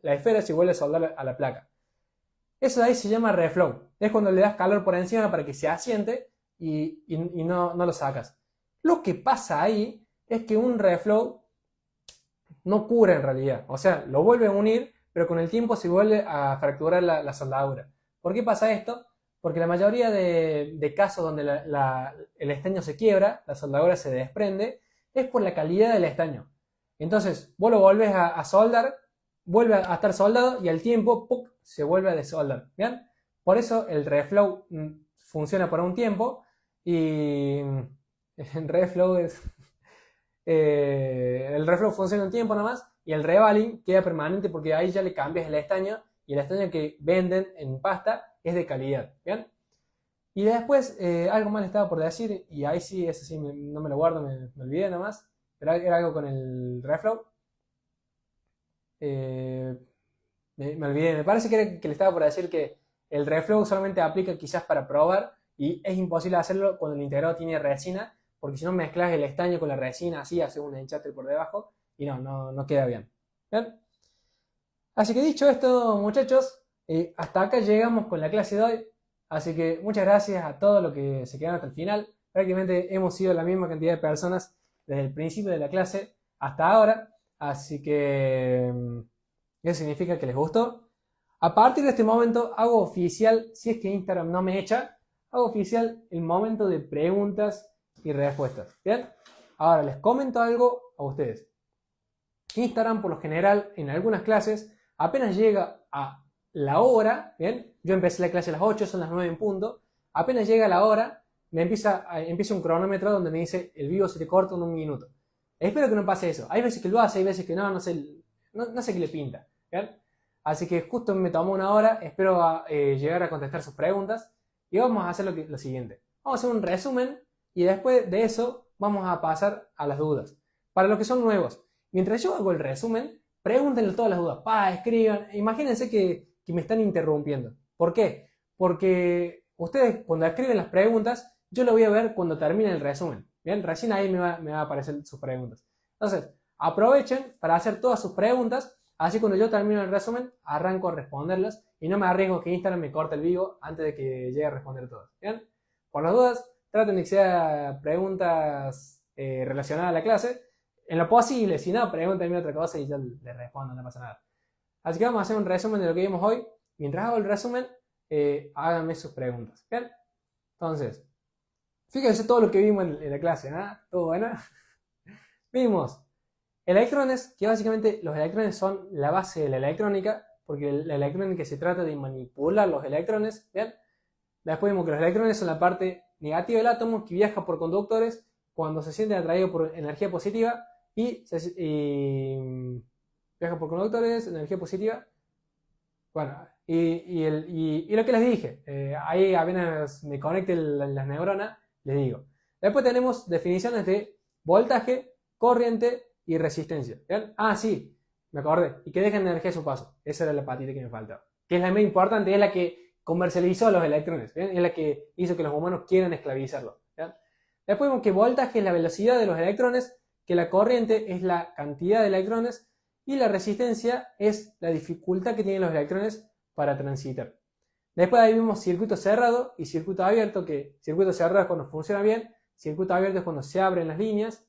la esfera se vuelve a soldar a la placa. Eso de ahí se llama reflow. Es cuando le das calor por encima para que se asiente y no lo sacas. Lo que pasa ahí es que un reflow no cura en realidad. O sea, lo vuelve a unir, pero con el tiempo se vuelve a fracturar la soldadura. ¿Por qué pasa esto? Porque la mayoría de casos donde el estaño se quiebra, la soldadura se desprende, es por la calidad del estaño. Entonces, vos lo volvés a soldar, vuelve a estar soldado y al tiempo ¡puc!, se vuelve a desoldar. ¿Bien? Por eso el reflow funciona por un tiempo y el reflow es... el reflow funciona un tiempo nomás y el revaling queda permanente porque ahí ya le cambias el estaño y el estaño que venden en pasta es de calidad, ¿bien? Y después algo más le estaba por decir y ahí sí, eso sí, no me lo guardo, me olvidé nomás, pero era algo con el reflow. Me olvidé, me parece que le estaba por decir que el reflow solamente aplica quizás para probar y es imposible hacerlo cuando el integrado tiene resina, porque si no mezclas el estaño con la resina, así hace un enchate por debajo y no queda bien. ¿Bien? Así que dicho esto, muchachos, hasta acá llegamos con la clase de hoy. Así que muchas gracias a todos los que se quedaron hasta el final. Prácticamente hemos sido la misma cantidad de personas desde el principio de la clase hasta ahora. Así que eso significa que les gustó. A partir de este momento hago oficial, si es que Instagram no me echa, hago oficial el momento de preguntas y respuestas. ¿Bien? Ahora les comento algo a ustedes. Instagram, por lo general, en algunas clases, apenas llega a la hora, ¿bien? Yo empecé la clase a las 8, son las 9 en punto. Apenas llega la hora, empieza un cronómetro donde me dice el vivo se te corta en 1 minuto. Espero que no pase eso. Hay veces que lo hace, hay veces que no sé qué le pinta. ¿Bien? Así que justo me tomó 1 hora, espero llegar a contestar sus preguntas y vamos a hacer lo siguiente. Vamos a hacer un resumen y después de eso vamos a pasar a las dudas. Para los que son nuevos, mientras yo hago el resumen, pregúntenle todas las dudas. Escriban. Imagínense que me están interrumpiendo. ¿Por qué? Porque ustedes cuando escriben las preguntas, yo lo voy a ver cuando termine el resumen. Bien, recién ahí me va a aparecer sus preguntas. Entonces, aprovechen para hacer todas sus preguntas. Así cuando yo termino el resumen, arranco a responderlas y no me arriesgo que Instagram me corte el vivo antes de que llegue a responder todas. ¿Bien? Por las dudas, traten de que sean preguntas relacionadas a la clase. En lo posible, si no, pregúntenme otra cosa y yo les respondo, no pasa nada. Así que vamos a hacer un resumen de lo que vimos hoy. Mientras hago el resumen, háganme sus preguntas. ¿Bien? Entonces, fíjense todo lo que vimos en la clase, ¿no? ¿Todo bueno? Vimos electrones, que básicamente los electrones son la base de la electrónica, porque la electrónica se trata de manipular los electrones, ¿bien? Después vimos que los electrones son la parte negativa del átomo que viaja por conductores cuando se sienten atraídos por energía positiva y viaja por conductores, energía positiva. Bueno, y lo que les dije, ahí apenas me conecten las neuronas, les digo. Después tenemos definiciones de voltaje, corriente y resistencia. ¿Bien? Ah, sí, me acordé. Y que dejen energía a su paso. Esa era la patita que me faltaba. Que es la más importante, es la que comercializó los electrones. ¿Bien? Es la que hizo que los humanos quieran esclavizarlos. ¿Bien? Después vemos que voltaje es la velocidad de los electrones, que la corriente es la cantidad de electrones y la resistencia es la dificultad que tienen los electrones para transitar. Después ahí vimos circuito cerrado y circuito abierto, que circuito cerrado es cuando funciona bien, circuito abierto es cuando se abren las líneas.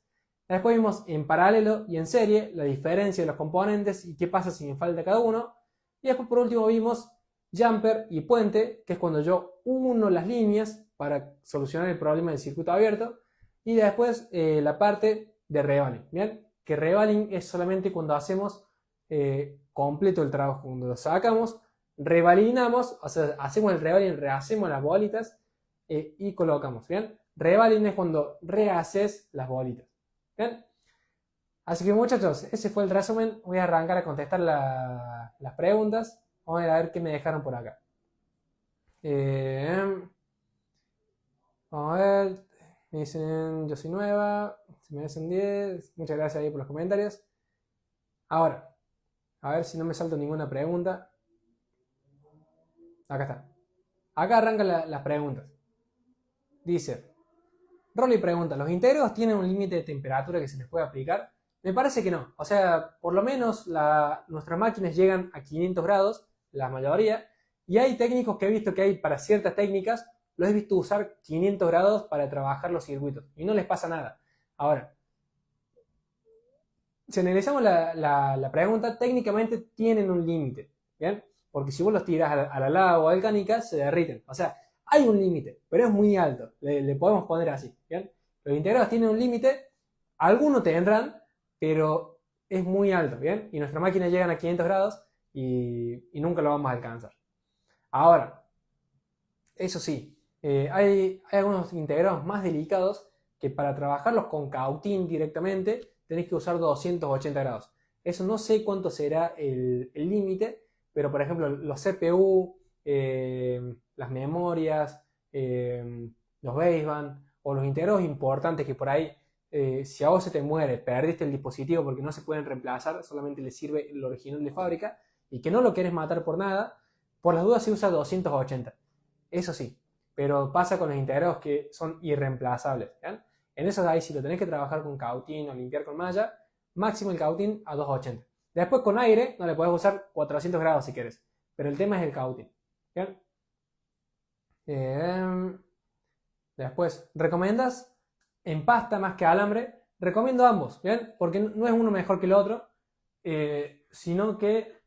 Después vimos en paralelo y en serie la diferencia de los componentes y qué pasa si me falta cada uno. Y después por último vimos jumper y puente, que es cuando yo uno las líneas para solucionar el problema del circuito abierto. Y después la parte de revaling, ¿bien? Que revaling es solamente cuando hacemos completo el trabajo, cuando lo sacamos, revalinamos, o sea, hacemos el revaling, rehacemos las bolitas y colocamos, ¿bien? Revaling es cuando rehaces las bolitas, ¿bien? Así que muchachos, ese fue el resumen. Voy a arrancar a contestar las preguntas. Vamos a ver qué me dejaron por acá. Vamos a ver. Me dicen, yo soy nueva. Se me hacen 10. Muchas gracias ahí por los comentarios. Ahora, a ver si no me salto ninguna pregunta. Acá está. Acá arrancan las preguntas. Dice, Rolly pregunta, ¿los íntegros tienen un límite de temperatura que se les puede aplicar? Me parece que no. O sea, por lo menos nuestras máquinas llegan a 500 grados, la mayoría, y hay técnicos que he visto que hay para ciertas técnicas, los he visto usar 500 grados para trabajar los circuitos, y no les pasa nada. Ahora, si analizamos la pregunta, técnicamente tienen un límite, ¿bien? Porque si vos los tirás a la lava volcánica, se derriten. O sea, hay un límite, pero es muy alto. Le podemos poner así, ¿bien? Los integrados tienen un límite, algunos tendrán, pero es muy alto, ¿bien? Y nuestras máquinas llegan a 500 grados y nunca lo vamos a alcanzar. Ahora, eso sí, hay algunos integrados más delicados que para trabajarlos con cautín directamente tenés que usar 280 grados. Eso no sé cuánto será el límite, pero por ejemplo los CPU, las memorias, los baseband o los integrados importantes que por ahí, si a vos se te muere, perdiste el dispositivo porque no se pueden reemplazar, solamente le sirve el original de fábrica y que no lo querés matar por nada, por las dudas se usa 280. Eso sí, pero pasa con los integrados que son irreemplazables, ¿bien? En esos ahí si lo tenés que trabajar con cautín o limpiar con malla, máximo el cautín a 280. Después con aire no le podés usar 400 grados si querés, pero el tema es el cautín, ¿bien? Después, ¿recomiendas en pasta más que alambre? Recomiendo ambos, ¿bien? Porque no es uno mejor que el otro, sino que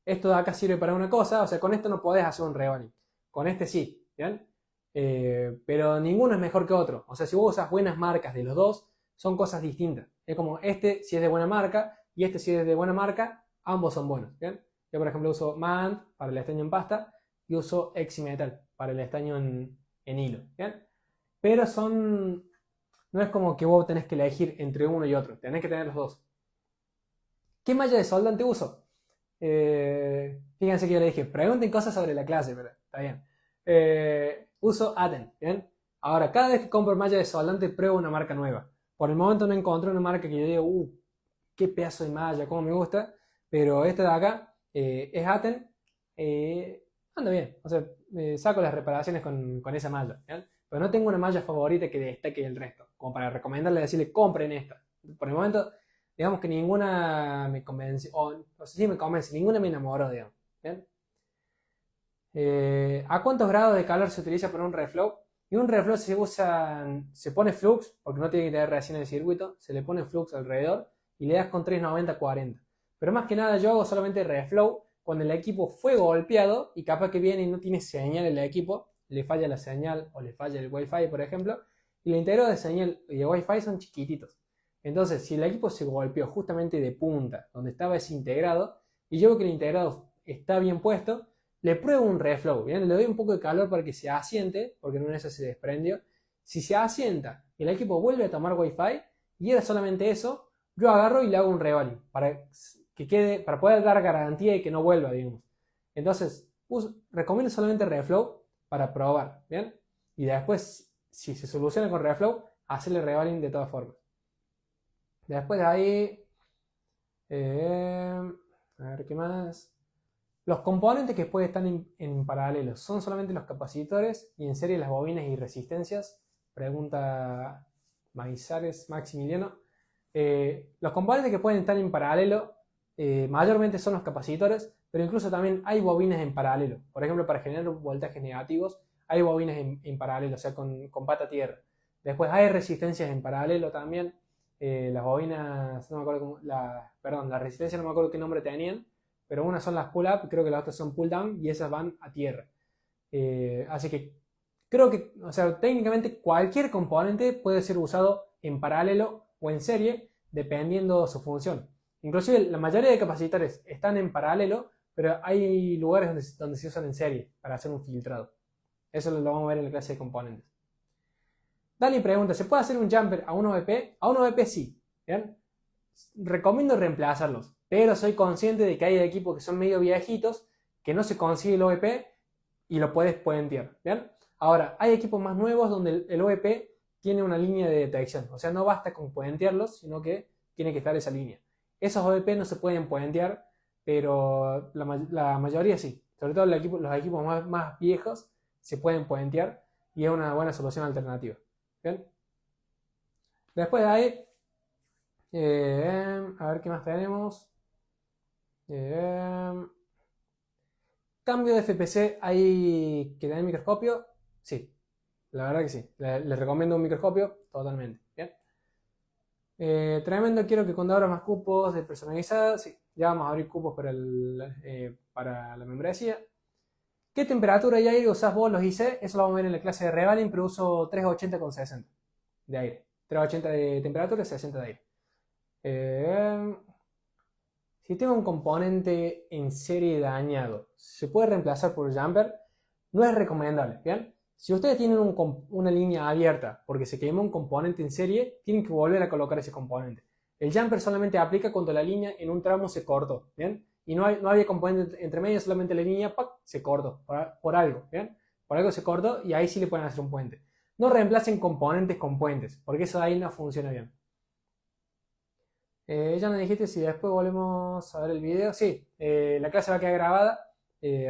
esto de acá sirve para una cosa, o sea, con esto no podés hacer un revaling, con este sí, ¿bien? Pero ninguno es mejor que otro, o sea, si vos usas buenas marcas de los dos, son cosas distintas. Es como este si es de buena marca y este si es de buena marca, ambos son buenos, ¿bien? Yo por ejemplo uso Mant para el estaño en pasta y uso Eximetal para el estaño en hilo, ¿bien? Pero no es como que vos tenés que elegir entre uno y otro, tenés que tener los dos. ¿Qué malla de soldante uso? Fíjense que yo le dije, pregunten cosas sobre la clase, pero está bien. Uso Aten, ¿bien? Ahora, cada vez que compro malla de soldante pruebo una marca nueva. Por el momento no encontré una marca que yo diga, qué pedazo de malla, cómo me gusta, pero esta de acá es Aten, anda bien, o sea, saco las reparaciones con esa malla, ¿bien? Pero no tengo una malla favorita que destaque del resto, como para recomendarle, decirle, compren esta. Por el momento, digamos que ninguna me convence, o no sé si me convence, ninguna me enamoró, digamos, ¿bien? ¿A cuántos grados de calor se utiliza para un reflow? Y un reflow se pone flux, porque no tiene que tener reacción en el circuito, se le pone flux alrededor y le das con 390-40. Pero más que nada yo hago solamente reflow cuando el equipo fue golpeado y capaz que viene y no tiene señal el equipo, le falla la señal o le falla el Wi-Fi, por ejemplo, y los integradores de señal y de Wi-Fi son chiquititos. Entonces, si el equipo se golpeó justamente de punta, donde estaba ese integrado, y yo veo que el integrado está bien puesto, le pruebo un reflow, ¿bien? Le doy un poco de calor para que se asiente, porque en una de esas se desprendió. Si se asienta, el equipo vuelve a tomar Wi-Fi, y era solamente eso, yo agarro y le hago un revalue, para que quede, para poder dar garantía de que no vuelva, digamos. Entonces, recomiendo solamente reflow para probar, ¿bien? Y después, si se soluciona con reflow, hacerle revaling de todas formas. Después de ahí, a ver qué más. Los componentes que pueden estar en paralelo son solamente los capacitores y en serie las bobinas y resistencias. Pregunta Maizares Maximiliano. Los componentes que pueden estar en paralelo mayormente son los capacitores, pero incluso también hay bobinas en paralelo. Por ejemplo, para generar voltajes negativos, hay bobinas en paralelo, o sea, con pata a tierra. Después hay resistencias en paralelo también. Las bobinas, no me acuerdo perdón, las resistencias no me acuerdo qué nombre tenían, pero unas son las pull-up, creo que las otras son pull-down y esas van a tierra. Así que creo que, o sea, técnicamente cualquier componente puede ser usado en paralelo o en serie, dependiendo su función. Inclusive la mayoría de capacitores están en paralelo, pero hay lugares donde se usan en serie para hacer un filtrado. Eso lo vamos a ver en la clase de componentes. Dani pregunta, ¿se puede hacer un jumper a un OVP? A un OVP sí, ¿bien? Recomiendo reemplazarlos, pero soy consciente de que hay equipos que son medio viejitos, que no se consigue el OVP y lo puedes puentear, ¿bien? Ahora, hay equipos más nuevos donde el OVP tiene una línea de detección, o sea, no basta con puentearlos, sino que tiene que estar esa línea. Esos OVP no se pueden puentear, pero la mayoría sí, sobre todo los equipos más viejos se pueden puentear y es una buena solución alternativa. ¿Bien? Después de ahí, a ver qué más tenemos. Cambio de FPC, ¿hay que tener microscopio? Sí, la verdad que sí. Les recomiendo un microscopio totalmente. ¿Bien? Tremendo, quiero que cuando abra más cupos de personalizada, sí, ya vamos a abrir cupos para la membresía. ¿Qué temperatura y aire usás vos los IC? Eso lo vamos a ver en la clase de Revaling, pero uso 380,60 de aire. 380 de temperatura y 60 de aire. Si tengo un componente en serie dañado, ¿se puede reemplazar por jumper? No es recomendable, ¿bien? Si ustedes tienen una línea abierta porque se quemó un componente en serie, tienen que volver a colocar ese componente. El jumper solamente aplica cuando la línea en un tramo se cortó, ¿bien? Y no había componente entre medio, solamente la línea se cortó por algo, ¿bien? Por algo se cortó y ahí sí le pueden hacer un puente. No reemplacen componentes con puentes, porque eso de ahí no funciona bien. Ya me dijiste si después volvemos a ver el video. Sí, la clase va a quedar grabada,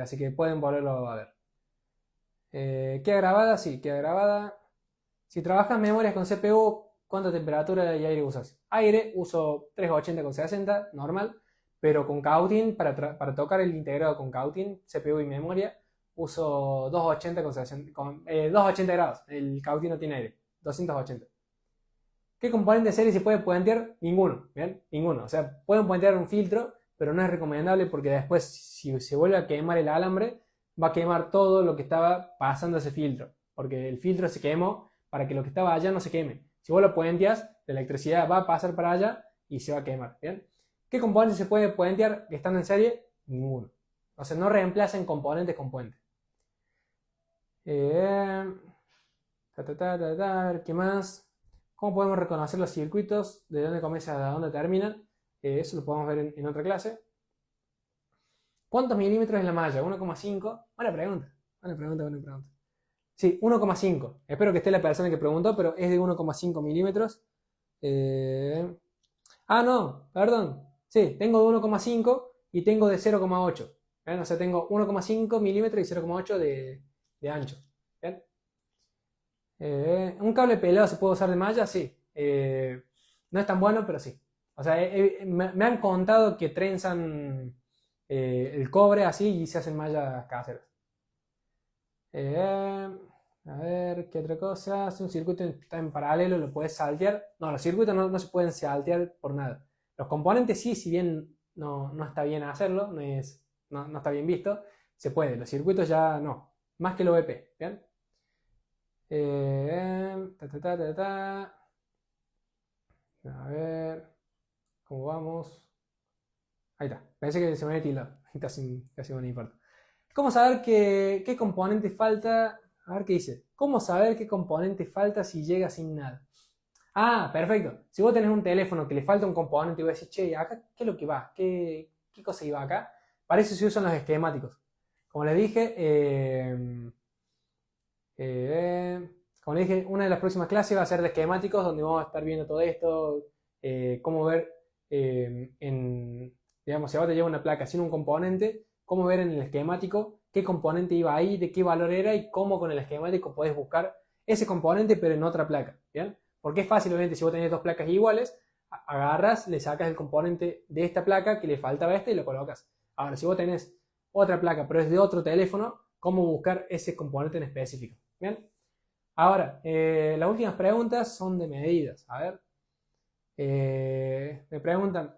así que pueden volverlo a ver. ¿Queda grabada? Sí, queda grabada. Si trabajas memorias con CPU, ¿cuánta temperatura y aire usas? Aire, uso 380,60, normal, pero con cautín, para tocar el integrado con cautín, CPU y memoria, uso 280 grados. El cautín no tiene aire, 280. ¿Qué componente de serie se puede puentear? Ninguno, ¿bien? Ninguno. O sea, pueden puentear un filtro, pero no es recomendable porque después, si se vuelve a quemar el alambre, va a quemar todo lo que estaba pasando ese filtro. Porque el filtro se quemó para que lo que estaba allá no se queme. Si vos lo puenteas, la electricidad va a pasar para allá y se va a quemar, ¿bien? ¿Qué componente se puede puentear estando en serie? Ninguno. O sea, no reemplacen componentes con puentes. A ver, ¿qué más? ¿Cómo podemos reconocer los circuitos? ¿De dónde comienza a dónde terminan? Eso lo podemos ver en otra clase. ¿Cuántos milímetros es la malla? 1,5. Buena pregunta. Buena pregunta. Sí, 1,5. Espero que esté la persona que preguntó, pero es de 1,5 milímetros. No, perdón. Sí, tengo de 1,5 y tengo de 0,8. O sea, tengo 1,5 milímetros y 0,8 de ancho. ¿Bien? ¿Un cable pelado se puede usar de malla? Sí. No es tan bueno, pero sí. O sea, me han contado que trenzan el cobre así y se hacen mallas caseras. A ver, ¿qué otra cosa? Si un circuito está en paralelo, ¿lo puedes saltear? No, los circuitos no se pueden saltear por nada. Los componentes sí, si bien no está bien hacerlo, no está bien visto. Se puede, los circuitos ya no, más que el OVP, ¿bien? Ta, ta, ta, ta, ta. A ver, ¿cómo vamos? Ahí está, pensé que se me había tildado, casi no importa. ¿Cómo saber qué componente falta? A ver qué dice. ¿Cómo saber qué componente falta si llega sin nada? Ah, perfecto. Si vos tenés un teléfono que le falta un componente y vos decís, che, acá, ¿qué es lo que va? ¿Qué cosa iba acá? Para eso se usan los esquemáticos. Como les dije, como les dije, una de las próximas clases va a ser de esquemáticos, donde vamos a estar viendo todo esto, cómo ver, digamos, si ahora te lleva una placa sin un componente, cómo ver en el esquemático qué componente iba ahí, de qué valor era y cómo con el esquemático podés buscar ese componente pero en otra placa, ¿bien? Porque es fácil, obviamente, si vos tenés dos placas iguales, agarras, le sacas el componente de esta placa que le faltaba a esta y lo colocas. Ahora, si vos tenés otra placa pero es de otro teléfono, ¿cómo buscar ese componente en específico? ¿Bien? Ahora, las últimas preguntas son de medidas. A ver, me preguntan,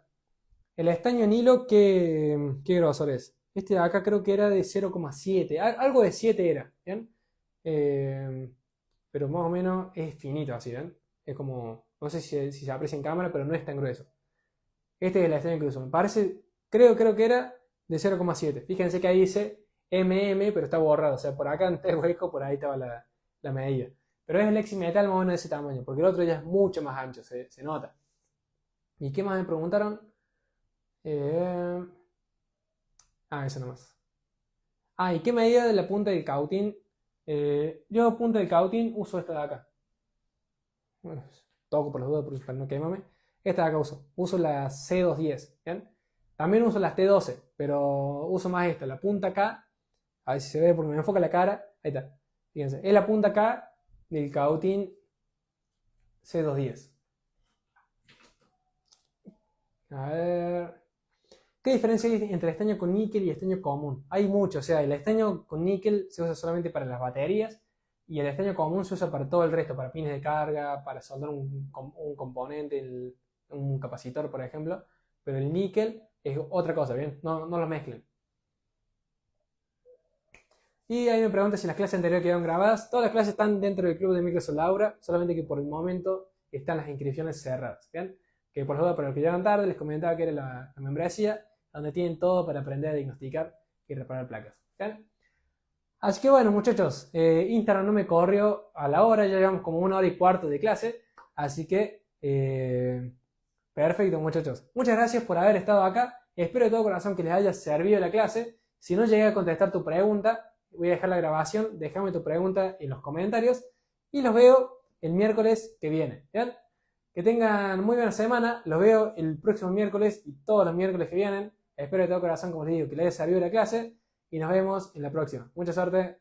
¿el estaño en hilo qué grosor es? Este de acá creo que era de 0,7, algo de 7 era, ¿bien? Pero más o menos es finito así, ¿ven? Es como, no sé si se aprecia en cámara, pero no es tan grueso. Este es el estaño que uso. Me parece, creo que era de 0,7. Fíjense que ahí dice pero está borrado. O sea, por acá en este hueco, por ahí estaba la medida. Pero es el Eximetal más o menos de ese tamaño, porque el otro ya es mucho más ancho, se nota. ¿Y qué más me preguntaron? Eso nomás. ¿Y qué medida de la punta del cautín? Yo punta del cautín uso esta de acá. Bueno, toco por las dudas para no quemarme. Esta de acá uso la C210, ¿bien? También uso las T12, pero uso más esta, la punta K. A ver si se ve porque me enfoca la cara. Ahí está. Fíjense, es la punta K del cautín C210. A ver. ¿Qué diferencia hay entre el estaño con níquel y estaño común? Hay mucho, o sea, el estaño con níquel se usa solamente para las baterías y el estaño común se usa para todo el resto, para pines de carga, para soldar un componente, un capacitor, por ejemplo. Pero el níquel es otra cosa, ¿bien? No lo mezclen. Y ahí me preguntan si las clases anteriores quedaron grabadas. Todas las clases están dentro del club de Microsoft Laura, solamente que por el momento están las inscripciones cerradas, ¿bien? Que por favor, para los que llegan tarde, les comentaba que era la membresía, donde tienen todo para aprender a diagnosticar y reparar placas, ¿bien? Así que bueno, muchachos, Instagram no me corrió a la hora, ya llevamos como 1 hora y cuarto de clase, así que perfecto, muchachos. Muchas gracias por haber estado acá, espero de todo corazón que les haya servido la clase. Si no llegué a contestar tu pregunta, voy a dejar la grabación, déjame tu pregunta en los comentarios y los veo el miércoles que viene, ¿bien? Que tengan muy buena semana, los veo el próximo miércoles y todos los miércoles que vienen. Espero de todo corazón, como les digo, que les haya servido la clase y nos vemos en la próxima. Mucha suerte.